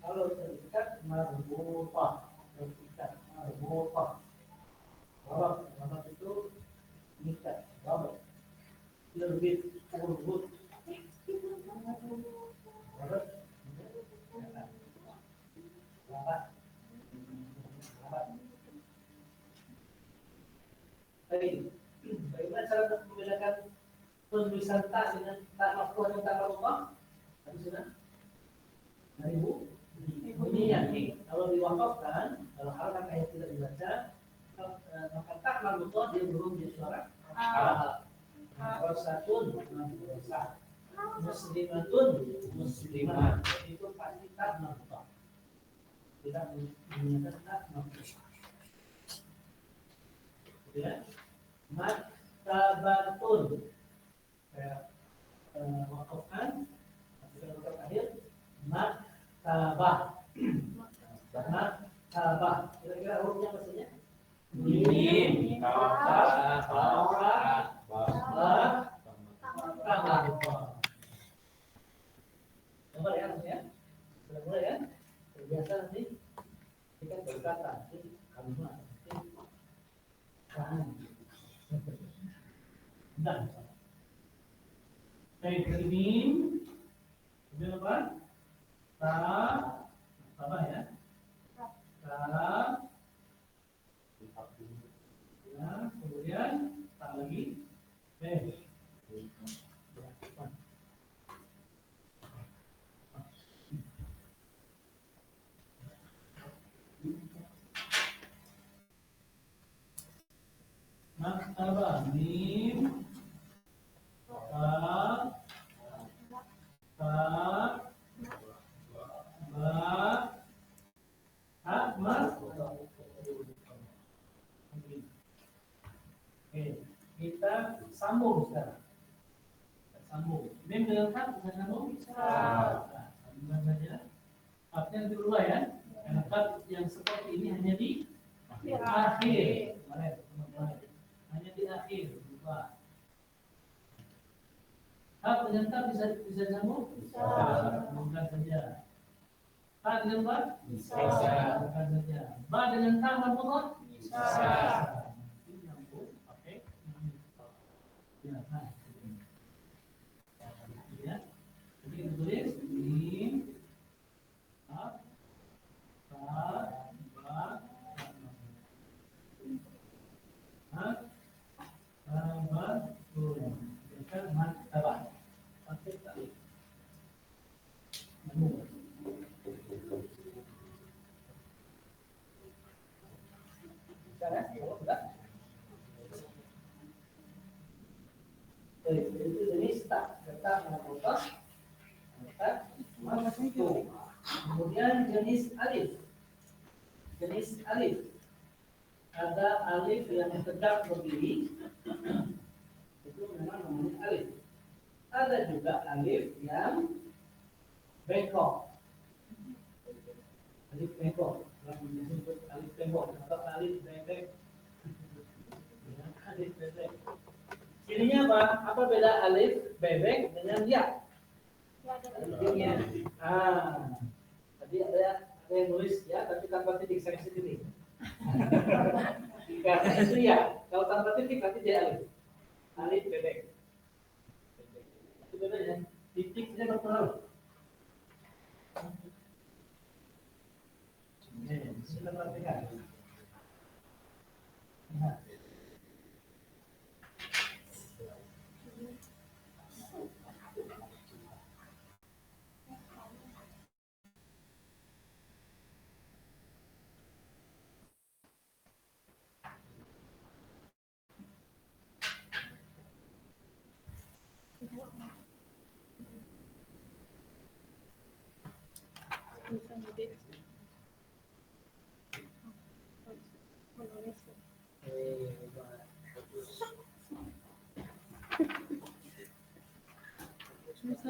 kalau terikat marbuta, terikat marbuta. Rabak itu ikat, rabak. Lebih urut. Rabak. Baik, bagaimana cara membedakan penulisan tak dengan tak maftuh dan tak marbuta? Tadi sudah. Dari bunyinya nih. Kalau diwakafkan, kalau harakat ayat tidak dibaca, maka tak marbuta dia belum jadi suara. Rosatun, rosat. Muslimatun, muslimat. Itu pasti tak marbuta. Tidak menyatakan tak marbuta. Ya, maktabatun kayak wakafkan wakaf akhir maktabah maktabah kira-kira hurufnya maksudnya mim kaf ba maktabah coba ya maksudnya sudah mulai ya terbiasa nanti kita berkata nanti kalimat dan baik mim kemudian apa? Apa ya? Ya, kemudian tak lagi maktabah mim kita sambung sekarang. Sambung. Mim dengan tak bisa sambung? Sambungan saja. Artinya dulu ya. Karena tak yang seperti ini hanya di akhir. Hanya di akhir. Lupa. Tak dengan tak bisa sambung? Sambungkan saja. Tak dengan ba? Bisa. Sambungkan saja. Ba dengan tak marbuta? Bisa. Ya, nah. Ya. Jadi tulis mim ba maktabah. Sampai tadi. Cara kalau sudah. Itu jenis tak, tak marbuta, tak maftuh. Kemudian jenis alif. Jenis alif. Ada alif yang tegak berdiri. Itu memang namanya alif. Ada juga alif yang bengkok. Alif bengkok. Disebut alif bengkok atau alif bebek. Alif bebek. Cirinya apa? Apa beda alif bebek dengan ya? Tadi ada yang nulis ya, tapi tanpa titik saya sendiri. Karena itu ya, kalau tanpa titik nanti dia alif. Alif bebek. Itu beda ya. Titiknya berpengaruh. Sudah perhatikan. Nah.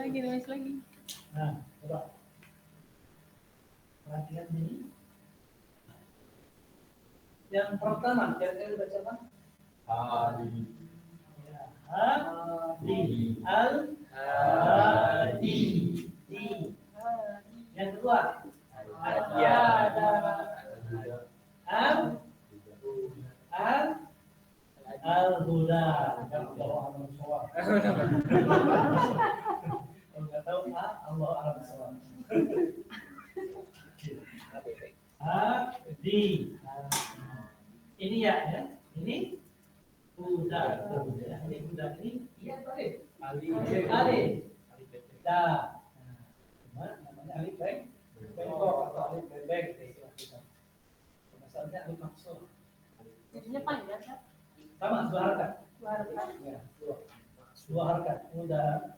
Nulis lagi. Nah, Coba perhatikan ini. Yang pertama, kira-kira baca apa? Hadi. Ya, hadi. Hadi. Di. Yang kedua, Ya. al al-huda. Kalau alam soal. Kalau nggak tahu, Allah alam soal. Hadi. Ini ya. Ini huda. Ini huda. Ini iya tadi. Ali. Da. Namanya alif bengkok atau alif bebek. Masalahnya alif maksud. Jadinya panjang kan? Sama dua harakat. Ya, dua harakat. Udah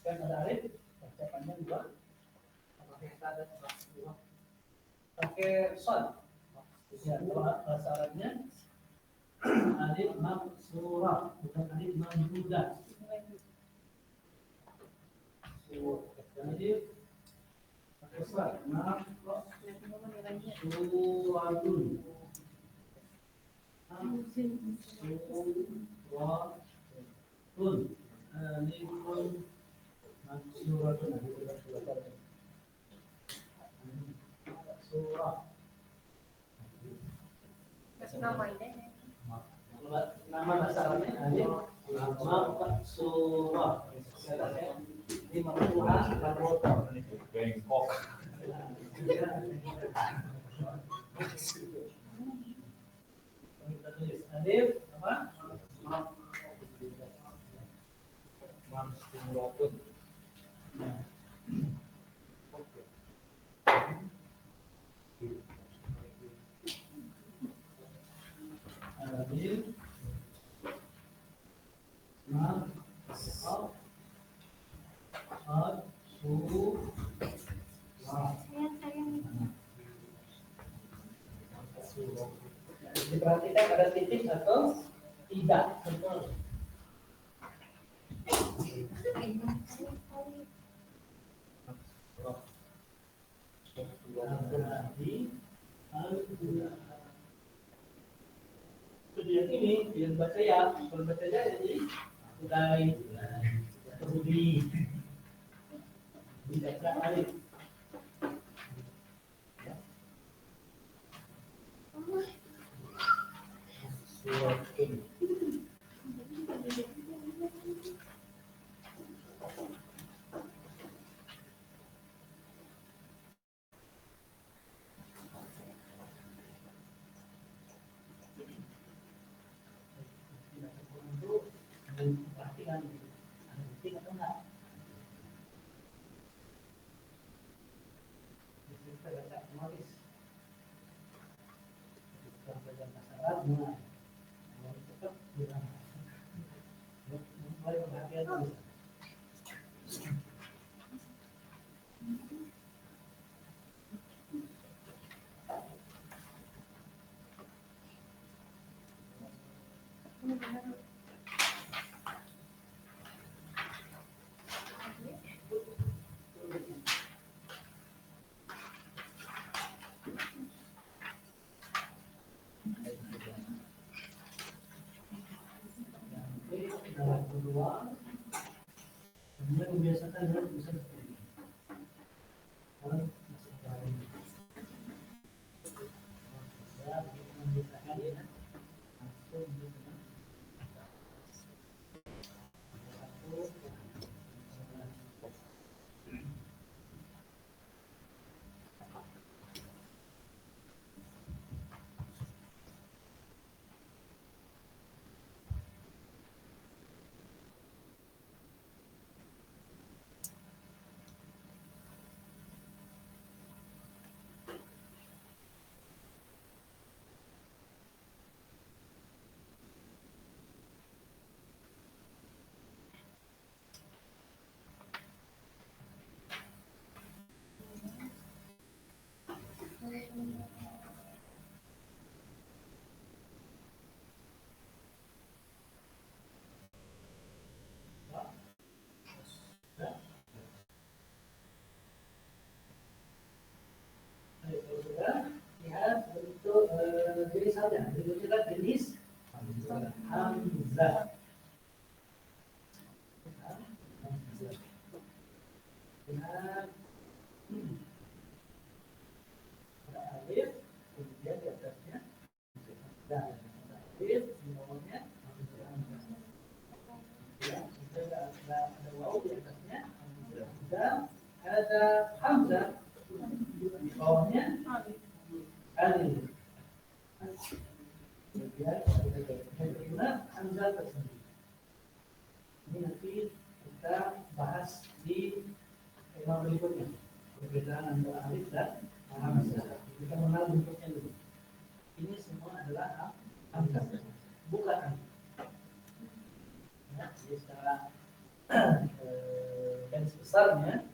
kan ada alif, bacaannya dua. Pakai ada dua. Pakai shad. Ya, kalau bahasa Arabnya alif maksurah, bukan alif mamdudah. Alif pakai shad. Suratun. Alifun maksuratun. Surah. Kasih nama ini. Nama bahasa Arabnya alif maksurah. Ini maksurah karotor. Bengkok. Alif apa? Maksuratun. Alif diperhatikan ada titik atau tidak. Betul. Kemudian ini yang baca ya, kalau baca ya jadi udai, budi, baca alif. Suratun. Perhatikan ada bukti atau enggak? Kita baca nulis. Kita baca bahasa Arab, mulai tetap bilang. Mulai perhatian dulu. Yang kedua, kemudian membiasakan dengan tulisan seperti ini. Orang masih tahu. Ya, membiasakan ya. Langsung gitu. bawahnya Alif. alif. Kemudian benar hamzah tersendiri. Ini nanti kita bahas di tema berikutnya. Perbedaan antara alif dan hamzah. Kita mengenal bentuknya dulu. Ini semua adalah hamzah, bukan alif. Ya, jadi secara garis besarnya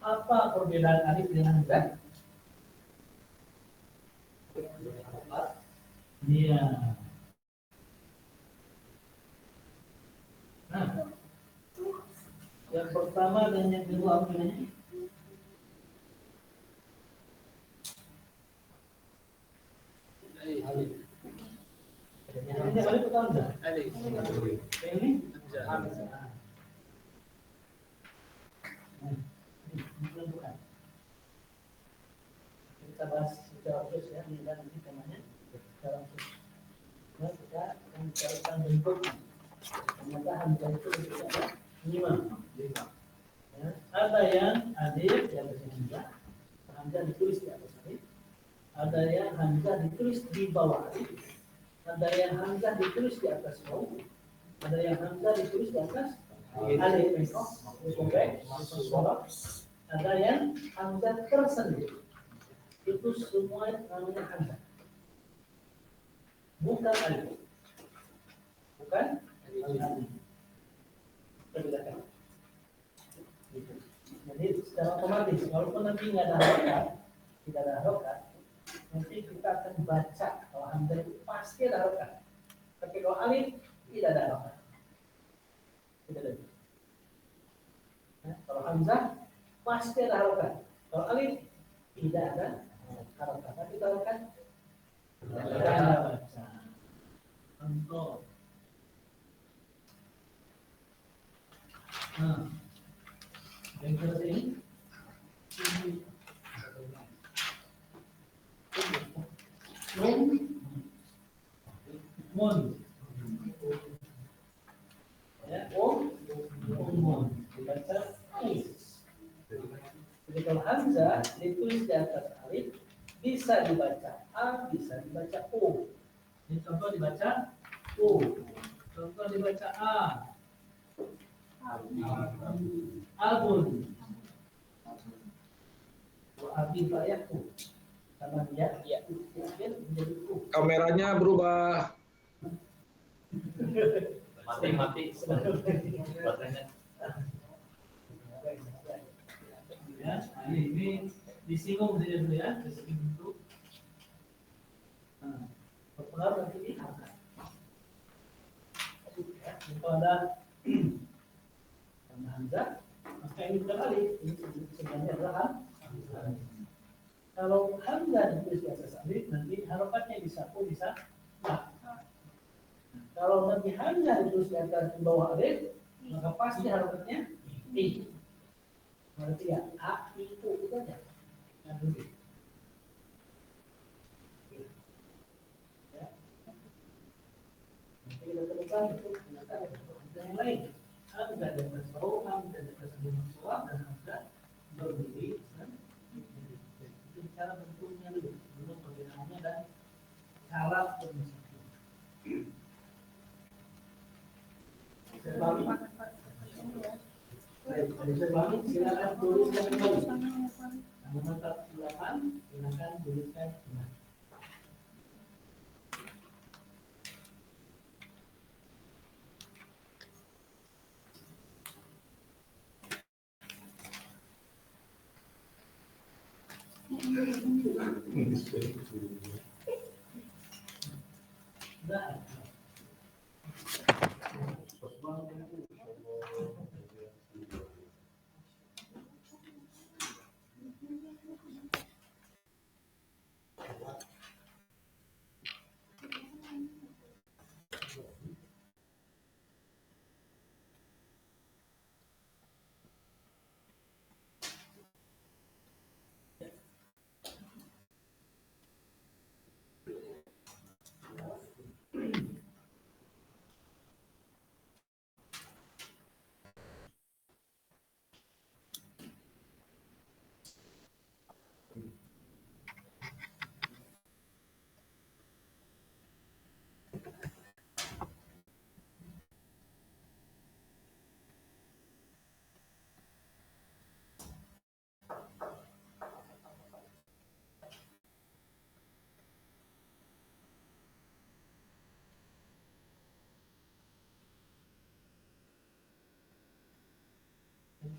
apa perbedaan alif dengan hamzah? Iya. Nah, yang pertama dan yang kedua apa namanya? Alif. Ini alif atau hamzah? Alif. Ini Hamzah. menentukan. Kita bahas secara khusus ya, ini dan nanti temanya secara khusus. Nah, kita akan bicarakan bentuknya. Ternyata hamzah itu bentuknya ada 5. Ya, ada yang alif di atas hamzah, hamzah ditulis di atas alif. Ada yang hamzah ditulis di bawah alif. Ada yang hamzah ditulis di atas waw. Ada yang hamzah ditulis di atas alif. Ada yang hamzah tersendiri. Itu semua namanya hamzah. Bukan alif. Bukan alif. Bedakan. Jadi secara otomatis, walaupun nanti nggak ada harokat, tidak ada harokat, nanti kita akan baca kalau hamzah itu pasti ada harokat. Tapi kalau alif tidak ada harokat. Tidak ada. Nah, kalau hamzah pasti ada harokat. Kalau alif tidak ada harokat. Tapi kalau kan tidak ada baca. Contoh. Nah, yang terus ini. Mun. Ya, mun. Dibaca is. Jadi kalau hamzah ditulis di atas alif, bisa dibaca a, bisa dibaca u. Ini contoh dibaca u. Contoh dibaca a. Abun. Abi bayaku. Karena dia menjadi u. Kameranya berubah. Mati baterainya. Ya, ini disinggung saja dulu ya, dari bentuk. Nah, berpengaruh nanti di angka. Ya, kalau ada hamzah, maka ini bukan alif, ini sebenarnya adalah hamzah. Kalau hamzah ditulis di atas alif, nanti harokatnya bisa u, bisa a. Kalau nanti hamzah ditulis di atas di bawah alif, maka pasti harokatnya i. Berarti ya a, i, u itu aja. Yang dulu. Ya. Nanti kita temukan itu ternyata ada yang lain. Hamzah di atas waw, hamzah di atas suara dan hamzah berdiri. Itu cara bentuknya dulu, belum perbedaannya dan cara penulisannya. Sebalik. Sebalik silakan tuliskan kembali. Menetap silakan, silakan tuliskan kembali. Sudah.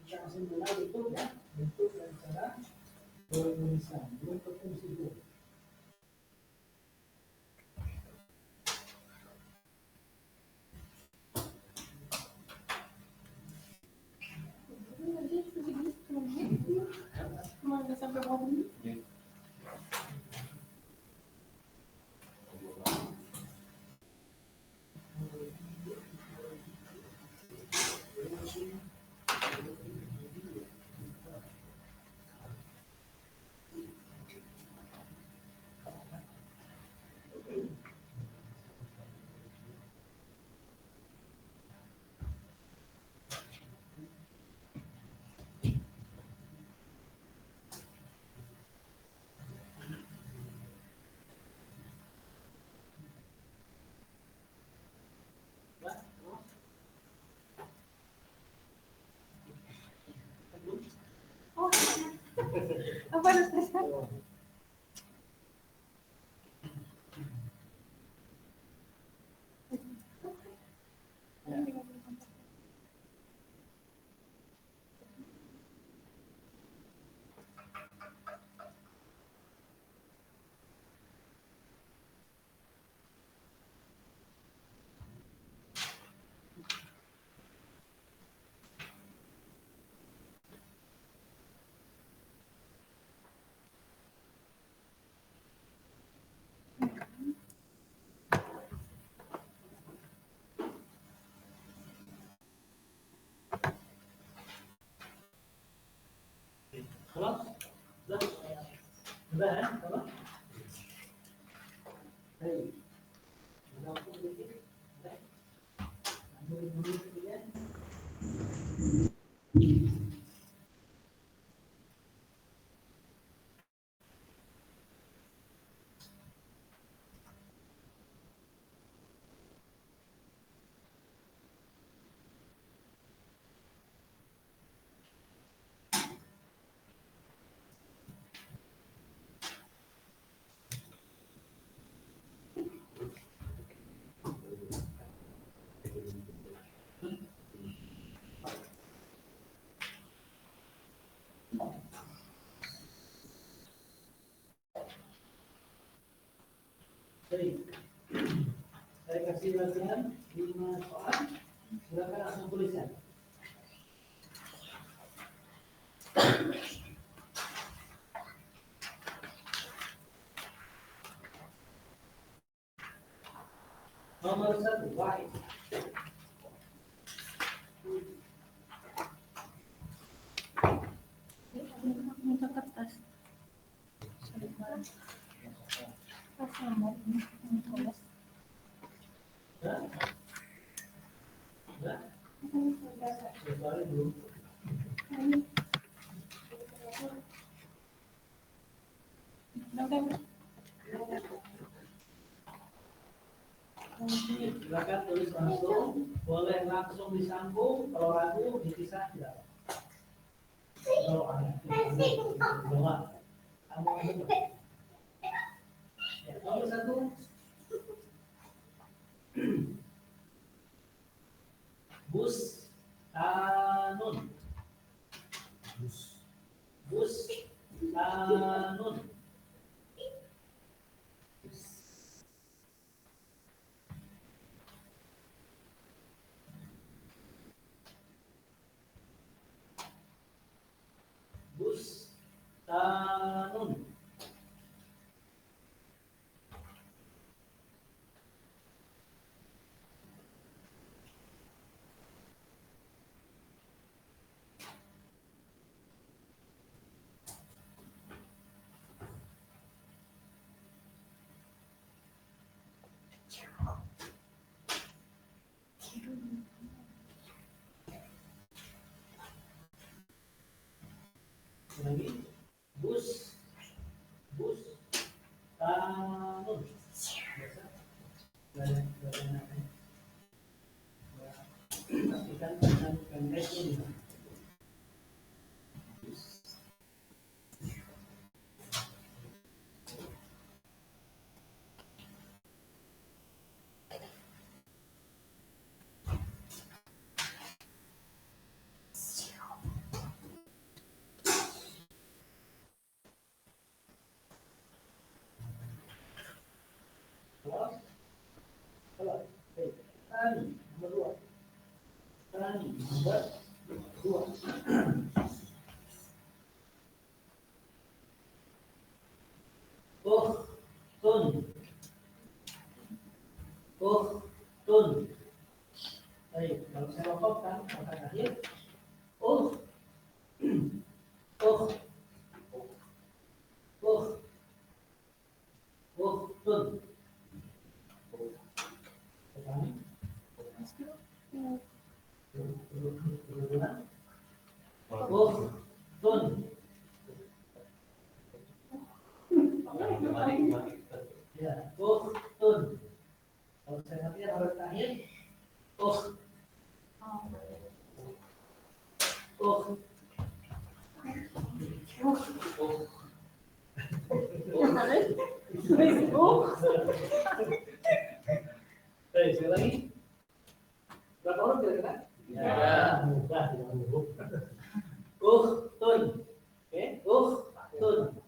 Kita langsung mulai bentuk ya, bentuk dan cara penulisan. Bentuk fungsi dulu. Cuma nggak sampai berapa menit. Oh, apa harus tes? Kalau sudah ya, kalau hei, udah aku bikin, ambil dulu ya. Jadi, saya kasih latihan 5 soal, silakan langsung tuliskan. Nomor 1, why? Minta kertas. Sudah? Sudah? Soalnya belum. Silakan tulis langsung, boleh langsung disambung, kalau ragu dipisah tidak. Kalau ada doang, kamu itu. Ya, nomor 1. Bus Tanun. Bus Tanun. Bus Tanun. Ukhtun. Ukhtun. Baik, kalau saya rokokkan kata akhir ukhtun. Ukhtun. Ya, ukhtun. Kalau saya ngerti harus terakhir ukht. Baik, sekali lagi. Berapa huruf kira-kira? Ya, mudah tidak huruf. Ukhtun. Oke, ukhtun.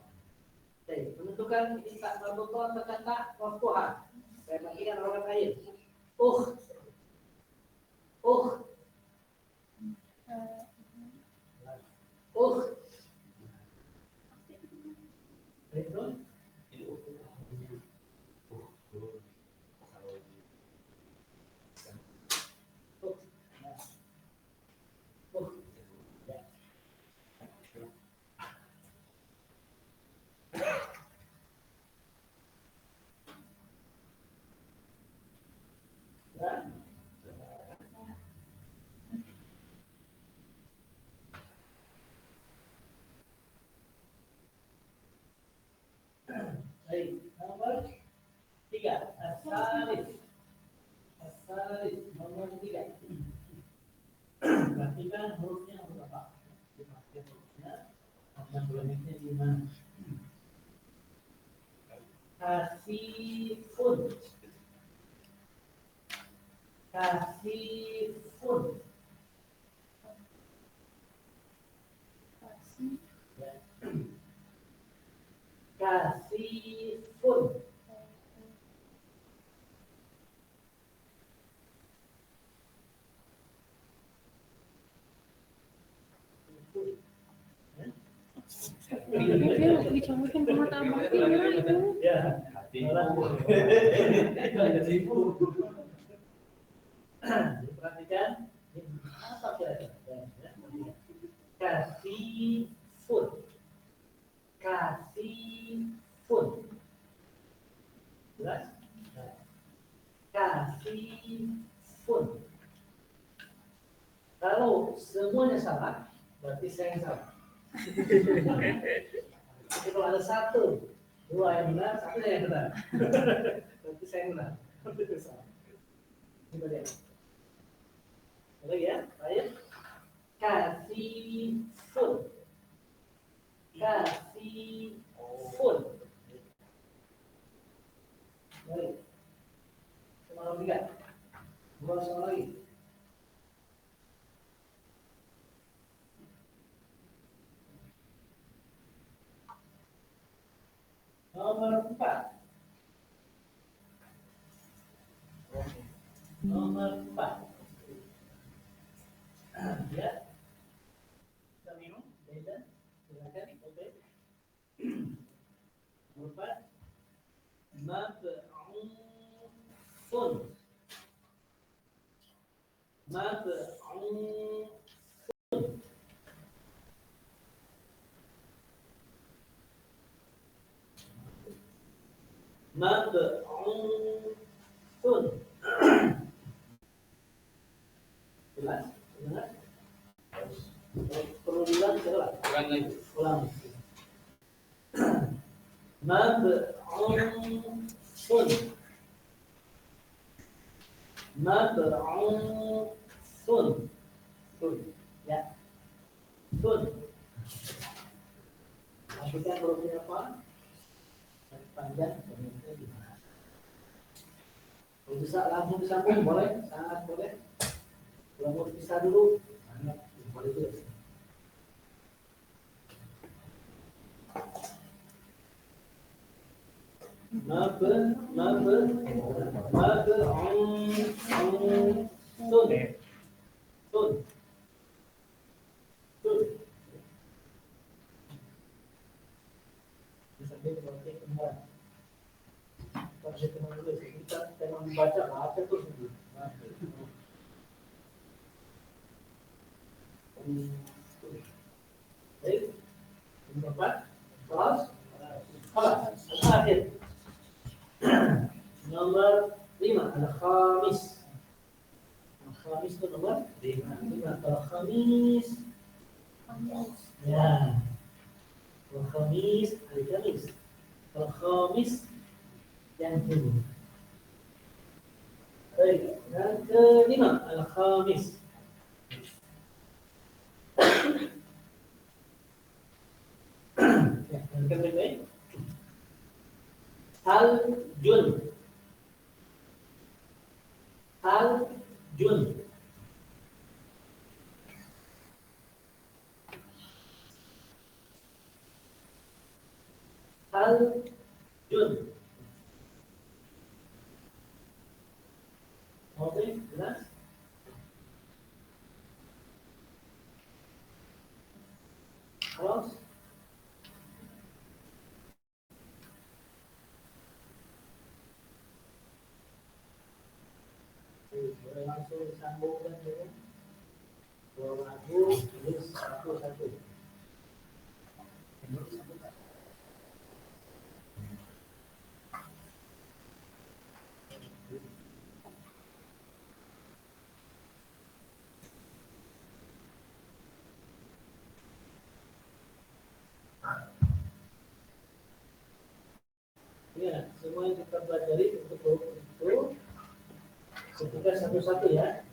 Baik, menentukan ini tak marbutoh atau kata maftuhah. Saya bagikan orang lain. Ukht. Ukht. Betul? Baik, nomor 3, as-salif. As-salif, nomor 3. Perhatikan hurufnya huruf apa? Perhatikan hurufnya, dan bulannya di mana? Kasifun. Kasifun. Kasifun. Dicampurin sama tambah itu. Ya, perhatikan apa kira-kira? Kasifun. Kasifun. Jelas? Kasifun. Kalau semuanya salah, berarti saya yang salah. Tapi kalau ada 1, 2 yang benar, 1 yang benar. Berarti saya yang benar. Coba lihat. Lagi ya, baik. Kasifun. Kasifun. Baik. Nomor 3. Dua soal lagi. Nomor 4. Nomor 4. Ya. Kita minum, beda. Silakan, oke. Nomor 4. Mab'un. Mab'un. Mab'un. Jelas? Jelas? Perlu diulang, coba. Ulang lagi. Ulang. Mab'un. Mab'un. Ya. Sun. Maksudnya hurufnya apa? Panjang. Kalau bisa langsung disambung boleh, sangat boleh. Kalau mau dipisah dulu, boleh juga. Bisa Nanti berarti kemana? Harus ketemu dulu. Kita memang baca terus dulu. Baik, nomor 4, kelas terakhir. Nomor 5, al-khamis. Al-khamis itu nomor 5. Al-khamis. Ya. Al-khamis, hari Kamis. Al-khamis yang kedua. Baik, yang kelima, al-khamis. Yang kelima, al-jun. Al-jun. Al-jun. Oke, jelas? Terus? Boleh langsung disambungkan ya. Kalau aku tulis satu-satu. Ya, semua yang kita pelajari untuk itu ketika satu-satu ya.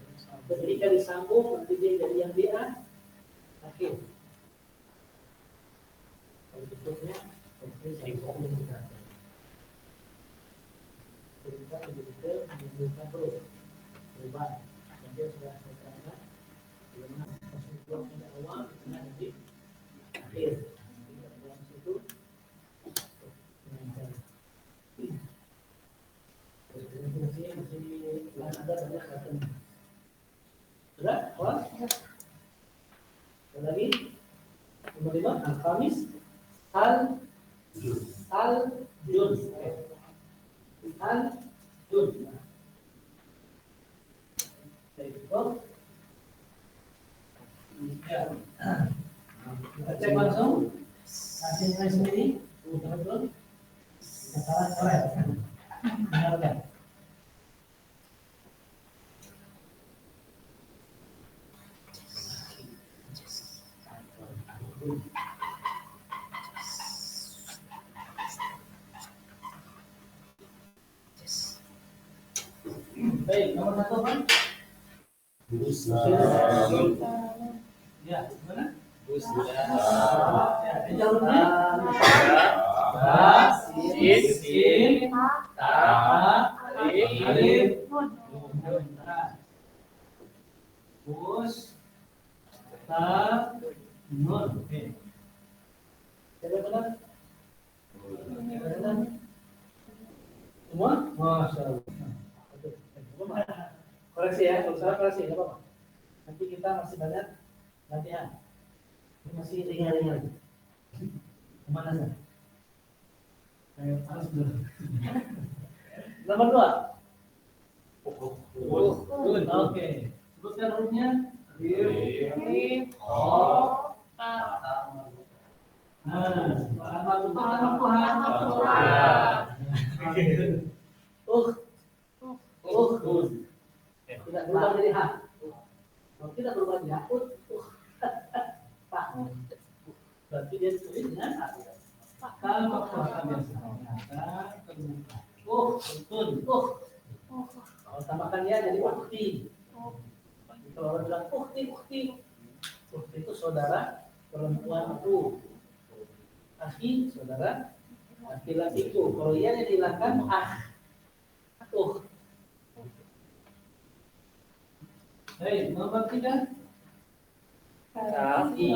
Ketika disambung nanti dia jadi yang dia akhir. Kalau berikutnya kita menunjukkan terus perubahan. Dan dia sudah selesai. Bagaimana konstruksi dari awal nanti akhir. Dalam situ masih ada banyak katanya. Sudah? Kawan? Ada lagi? Nomor 5, al-khamis. Al-jun. Al-jun. Kita cek langsung. Kasih nilai sendiri. Betul-betul. Kita salah. Dengarkan. Baik, nomor 1 apa? Busa. Ya, mana? Busa. Ya, jalurnya. Sin, ta, alif, Bus, ta, nun. Oke. Siapa benar? Benar? Semua? Masya Allah. Koreksi ya, kalau salah koreksi, nggak apa-apa. Nanti kita masih banyak latihan. Ini masih ringan-ringan. Kemana sih? Ayo, harus dulu. Nomor 2. Oke. Sebutkan hurufnya. Alif, o, ta, Tidak berubah jadi H. Kalau tidak berubah jadi H, Pak. Berarti dia tulis dengan H. Sama kata biasa. Betul. Kalau tambahkan dia jadi ukti. Kalau orang bilang ukti itu saudara perempuanku. Akhi saudara laki-lakiku. Kalau ia dihilangkan Baik, nomor 3. kaki,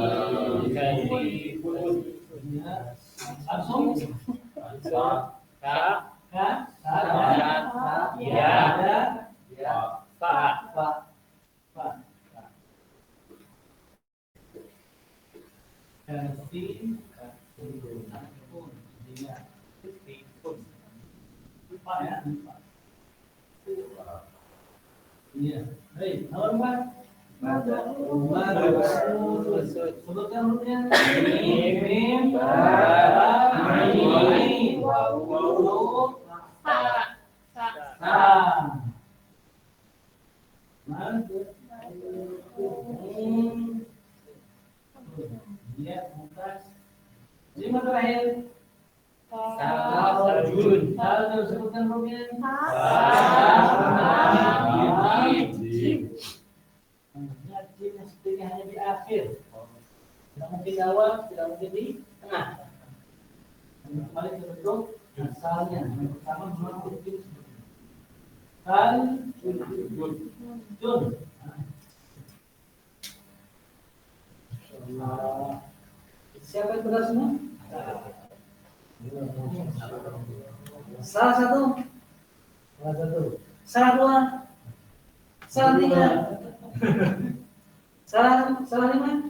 Langsung. Pak ya. Iya. Hei, nomor 4. Sebutkan hurufnya. Mim, ba, ain, waw, ta. Iya, mukas. Lima terakhir. Sajun. Sajun, sebutkan hurufnya. Jim. Jim yang sepertinya hanya di akhir. Tidak mungkin di awal, tidak mungkin di tengah. Kembali ke bentuk asalnya. Yang pertama memang huruf Jun. Siapa yang benar semua? Salah satu. Salah dua. Salah tiga. Salah lima.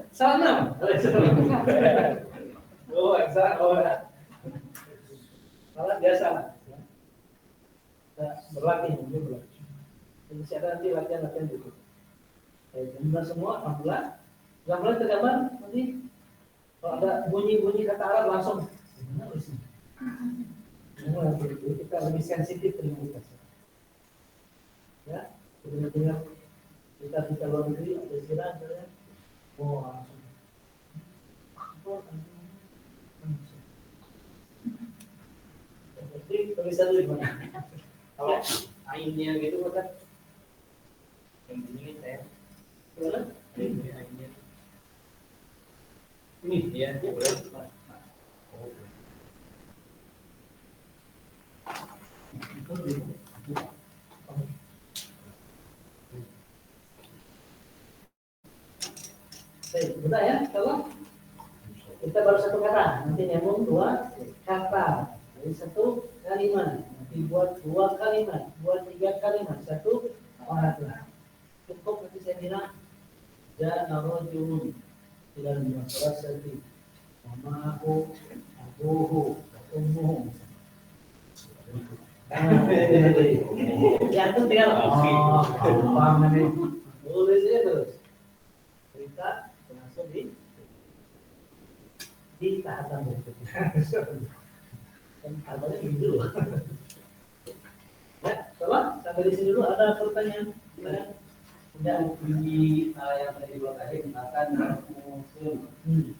Salah enam. Oh, exact. Oh, ya. Salah biasa. Berlatih. Jadi ada nanti latihan gitu. Benar semua, alhamdulillah. Yang mulai tergambar nanti kalau ada bunyi kata Arab langsung. Kita lebih sensitif dengan kita. Ya, benar-benar kita luar negeri ada istilah misalnya, langsung. Jadi tulisan dulu gimana? Kalau ainnya gitu kan yang bunyi saya. Gimana? Ini ya, boleh. Baik, mudah ya, kalau kita baru satu kata, nanti nyambung dua kata, jadi satu kalimat, nanti buat dua kalimat, buat tiga kalimat, satu orang. Cukup nanti saya bilang, jana rajulun ilal madrasati mamahu abuhu ummuhu. Yang itu tinggal paham nanti tulis aja terus cerita langsung di tahapan berikutnya. Dan kabarnya begitu. Ya, coba sampai di sini dulu ada pertanyaan. Dan bunyi yang tadi buat tadi misalkan musim jun.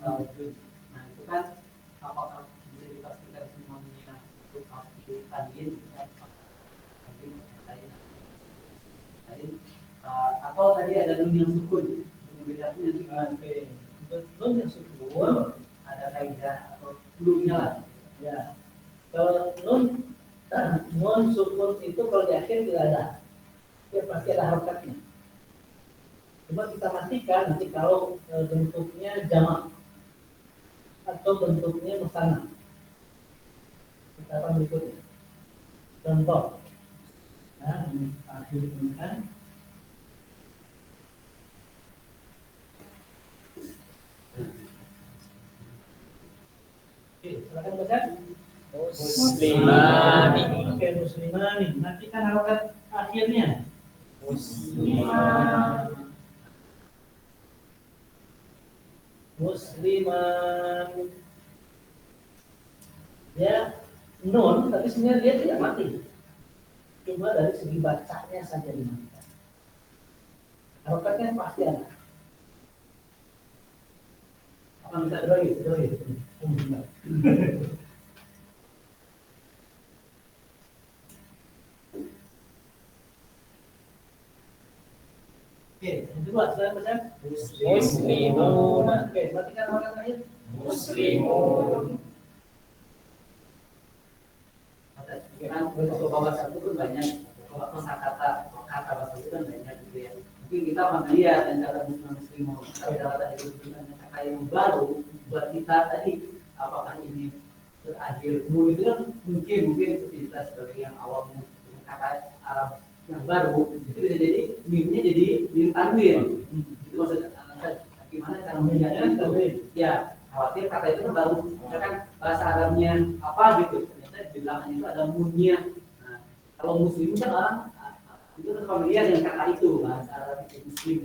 Nah itu kan apakah bisa dipastikan semuanya untuk tadiin atau tadi ada nun yang sukun bedanya dengan nun yang sukun ada kaidah atau dulunya lah Ya, kalau nun sukun itu kalau di akhir tidak ada. Ya pasti ada harokatnya. Cuma kita pastikan nanti kalau bentuknya jamak atau bentuknya musanna. Kita akan berikutnya. Contoh. Nah, ini akhir ini kan. Oke, silakan baca. Muslimani. Oke, muslimani. Nanti kan harokat akhirnya. Musliman. Ya, nun, tapi sebenarnya dia tidak mati. Cuma dari segi bacanya saja dimatikan. Harokatnya pasti ada. Apa minta doa? Oke, yang kedua, saya baca Muslimun. Oke, matikan harokat terakhir. Muslimun. kan kalau bahasa itu kan banyak kalau kosakata kata bahasa itu kan banyak gitu ya. Mungkin kita melihat dan cara muslim kata itu kata yang baru buat kita tadi apakah ini terakhir itu kan mungkin kita sebagai yang awam dengan kata Arab yang baru itu bisa jadi mimnya jadi tanwin itu maksudnya gimana cara melihatnya tanwin ya khawatir kata itu kan baru, misalkan bahasa Arabnya apa gitu, ternyata di belakangnya itu ada munnya. Nah, kalau muslim kan orang itu kan familiar dengan kata itu, bahasa Arab itu muslim.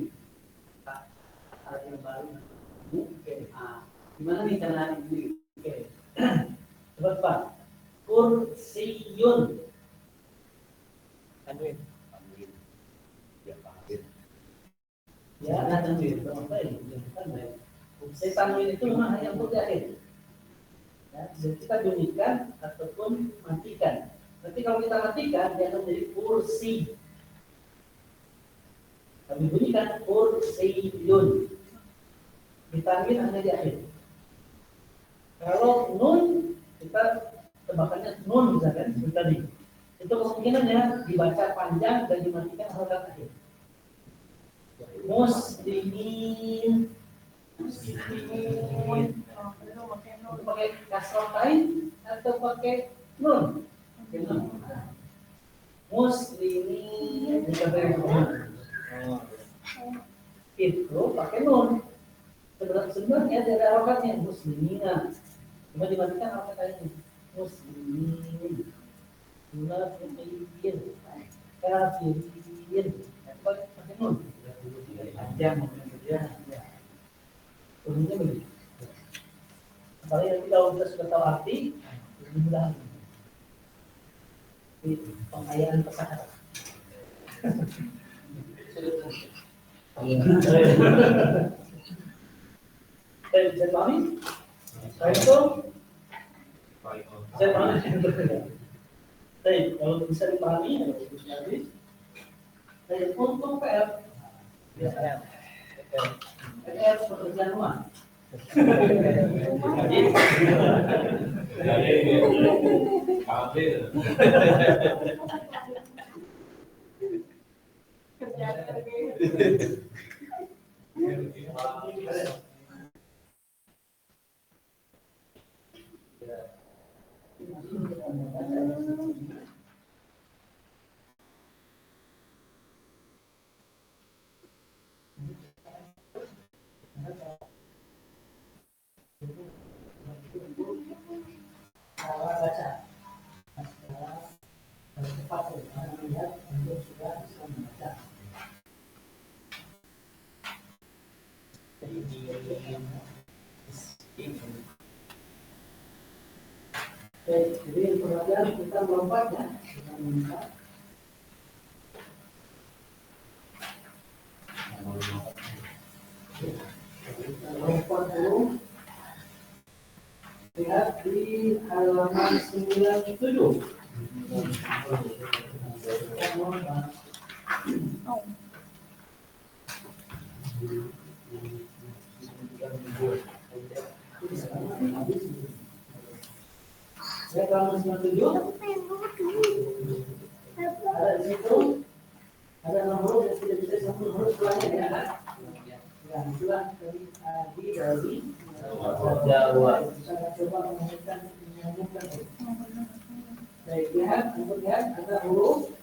Kata yang baru, oke. Gimana nih cara ini? Oke, coba Pak, kursiyun. Tanwin. Ya, ada tanwin. Apa ini? Tanwin itu memang hanya untuk di akhir. Ya, jadi kita bunyikan ataupun matikan. Nanti kalau kita matikan, dia akan menjadi kursi. Kami bunyikan kursiyun. Ditanwin hanya di akhir. Kalau nun, kita tebakannya nun misalkan seperti tadi. Itu kemungkinannya dibaca panjang dan dimatikan harokat akhir. Muslimin, muslimin. Itu pakai kasroh lain atau pakai nun? Muslimin itu pakai nun. Sebenarnya ada harokatnya muslimina. Cuma dimatikan harokat ini. Muslimin. Munafiqin, kafirin, pakai nun. Panjang kemudian ya. Bunyinya begitu. Apalagi nanti kalau kita sudah tahu arti, lebih mudah. Ini pengayaan kosakata. Saya bisa pahami? Saya itu saya pahami. Baik, kalau bisa dipahami, saya untuk PR, PR pekerjaan rumah. Jadi perhatian kita melompat ya, kita melompat. Kita lompat dulu. Lihat di halaman 97. Saya halaman 97. Ada di situ. Ada 6 huruf yang tidak bisa disambung huruf setelahnya ya kan? Ya, itulah dari Jawa. Saya coba menyambungkan. Baik, lihat ada huruf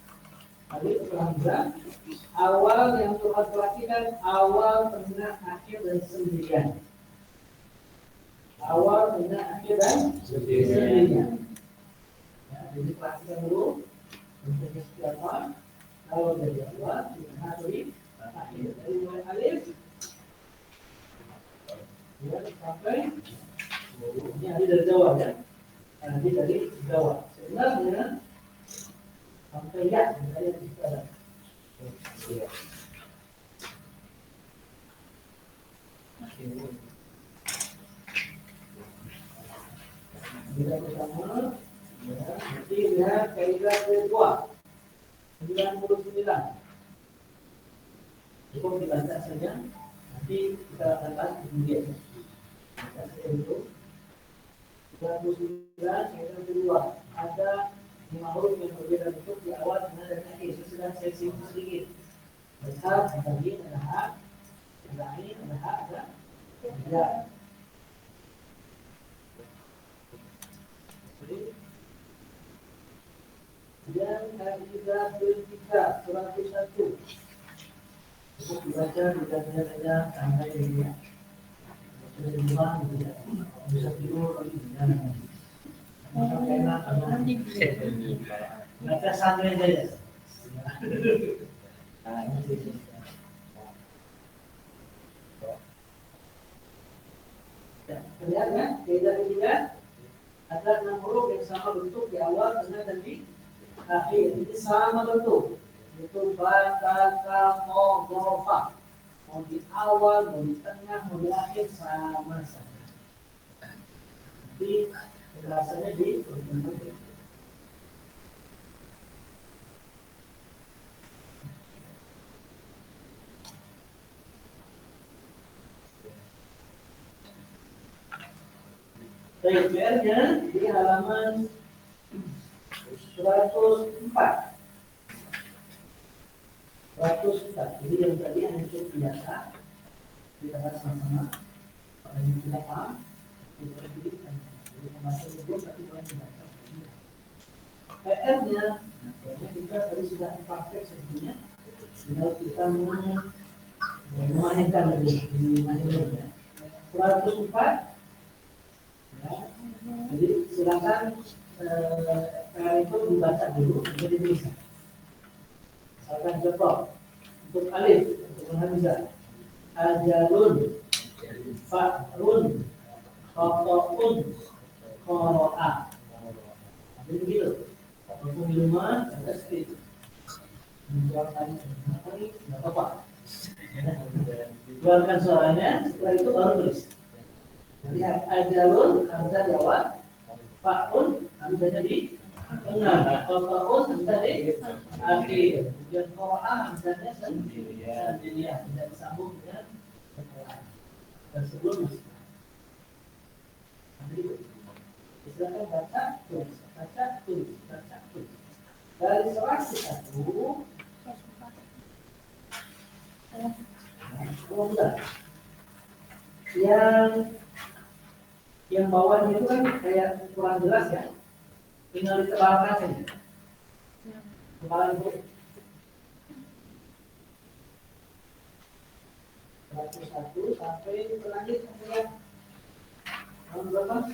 alif hamzah. Awal yang perlu perhatikan awal, tengah, akhir dan sendirian. Awal, tengah, akhir dan sendirian. Ya, jadi perhatikan dulu bentuknya seperti apa. Awal dari awal, tengah, akhir. Dari mulai alif. Ya, sampai ini ada dari Jawa ya. Nanti dari Jawa. Sebenarnya sampai ya, saya di situ ada. Bila bersama, ya, nanti lihat kaidah kedua 99. Cukup dibaca saja. Nanti kita akan kemudian. Untuk 99 kaidah kedua ada 5 huruf yang berbeda bentuk di awal, tengah dan akhir. Sedang saya singgung sedikit. Besar, ada bin, ada ha, ada ain, ada ha, ada ya. Dan kaidah ketiga 101. Cukup dibaca, tidak saja sampai ini. Bisa di rumah, bisa tidur, enak, baca santai saja. Lihat ya, beda ketiga ada 6 huruf yang sama bentuk di awal, tengah dan di akhir. Ini sama bentuk. Itu ba, ta, ka, mo, go, fa. Mau di awal, mau di tengah, mau di akhir sama saja. Jadi rasanya di PR-nya di halaman 104. 104. Jadi yang tadi hanya cukup biasa. Kita bahas sama-sama. Kalau yang tidak paham, kita berikan. Jadi pembahasan itu tapi boleh dibaca. PR-nya, kita tadi sudah praktek sebetulnya. Tinggal kita memainkan lagi di mana-mana. 104. Ya. Jadi silakan PR itu dibaca dulu, jadi bisa. Misalkan contoh untuk alif, untuk hamzah, ajalun, fa'run, khotoun, qoro'a. Jadi begitu. Untuk di rumah ada skrip. Menjualkan ini nggak apa-apa. Keluarkan suaranya, setelah itu baru tulis. Jadi ajalun, hamzah di awal, fa'un, hamzahnya di tengah, khotoun, hamzah di akhir. Kemudian qoro'a, hamzahnya sendirian, tidak disambung dengan dan sebelum silakan baca, tulis, baca, tulis, baca, tulis. Dari 101, yang bawahnya itu kan kayak kurang jelas ya, tinggal ditebalkan saja. Tebalan itu 101 sampai terakhir kemudian tahun berapa?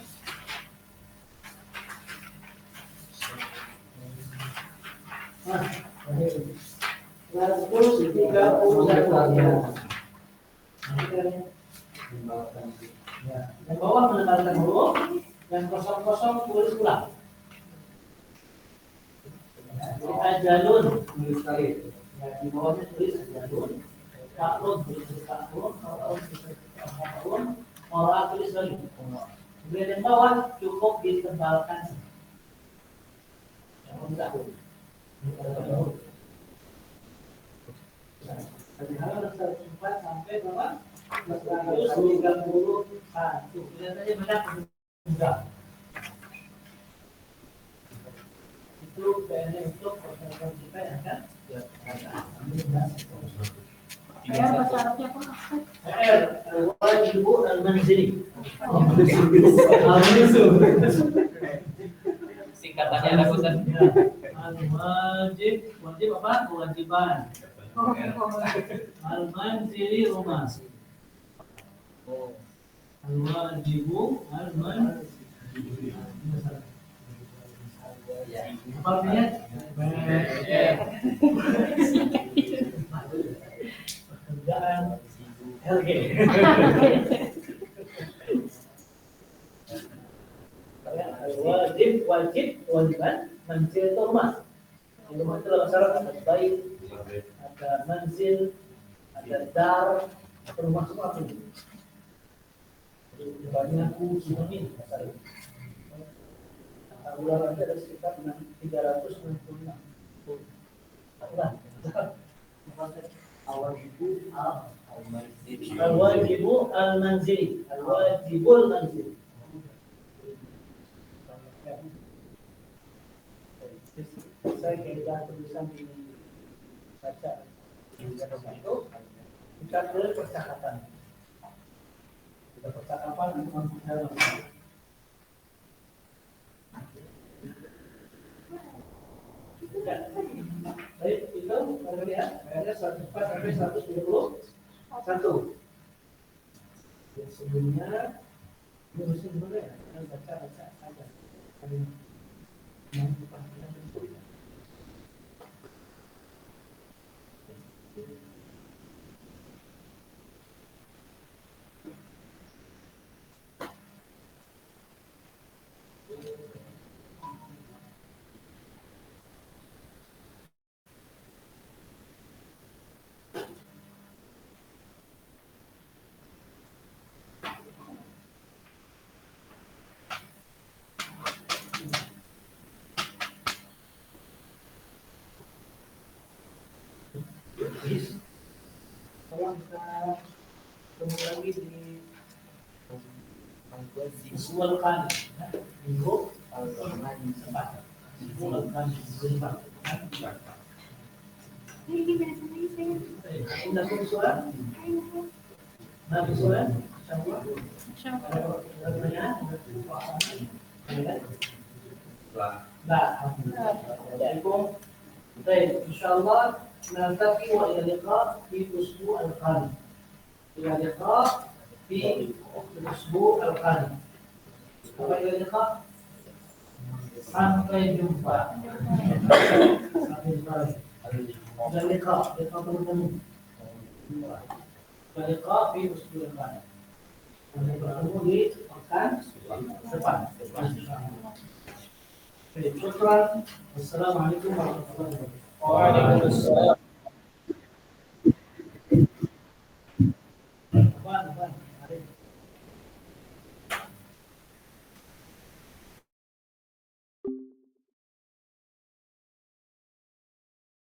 Nah, terakhir 131 ya. Yang bawah menebalkan huruf, yang kosong-kosong tulis ulang. Jadi ajalun tulis sekali. Ya, di bawahnya tulis ajalun. Taklun tulis taklun, taklun, orang tulis lagi. Kemudian yang bawah cukup ditebalkan. Yang enggak. Dari halaman 104 sampai berapa? 131. Kelihatannya banyak enggak. Itu kayaknya untuk persyaratan kita ya kan? Ya. PR bahasa Arabnya apa? PR wajibu al-manzili. Singkatannya ada Ustaz. Al-wajib, wajib apa? Kewajiban. Al-manzili rumah. Al-wajibu al-manzili. Apa artinya? Pekerjaan LG. Kewajiban manzil itu rumah. Di rumah itu dalam syarat ada bait, ada manzil, ada dar, rumah semua itu. Jadi banyak usul ini misalnya. Ulang aja ada sekitar 366. Al-wajibu al-manzili. Al-wajibul manzili. Saya kira tulisan di baca itu kita tulis percakapan. Kita percakapan itu masuk dalam. Baik, itu kemudian ada 104 sampai 121. sebelumnya ini mesti dulu ya, kita baca saja. Yang dipastikan itu. Tolong kita ketemu lagi di Uswal Khan, minggu sempat. Uswal Khan minggu sempat. Udah suara? Nah, suara? Insyaallah. Ada pertanyaan? Nah, Assalamualaikum. Baik, insyaallah نلتقي والى اللقاء في الاسبوع القادم. الى اللقاء في الاسبوع القادم. الى اللقاء sampai jumpa. Sampai jumpa. Ilى اللقاء bertemu. Ilى اللقاء في الاسبوع القادم. Sampai bertemu di pekan depan. Baik, syukran. Wassalamualaikum warahmatullahi wabarakatuh. Waalaikumsalam. Bang, mari.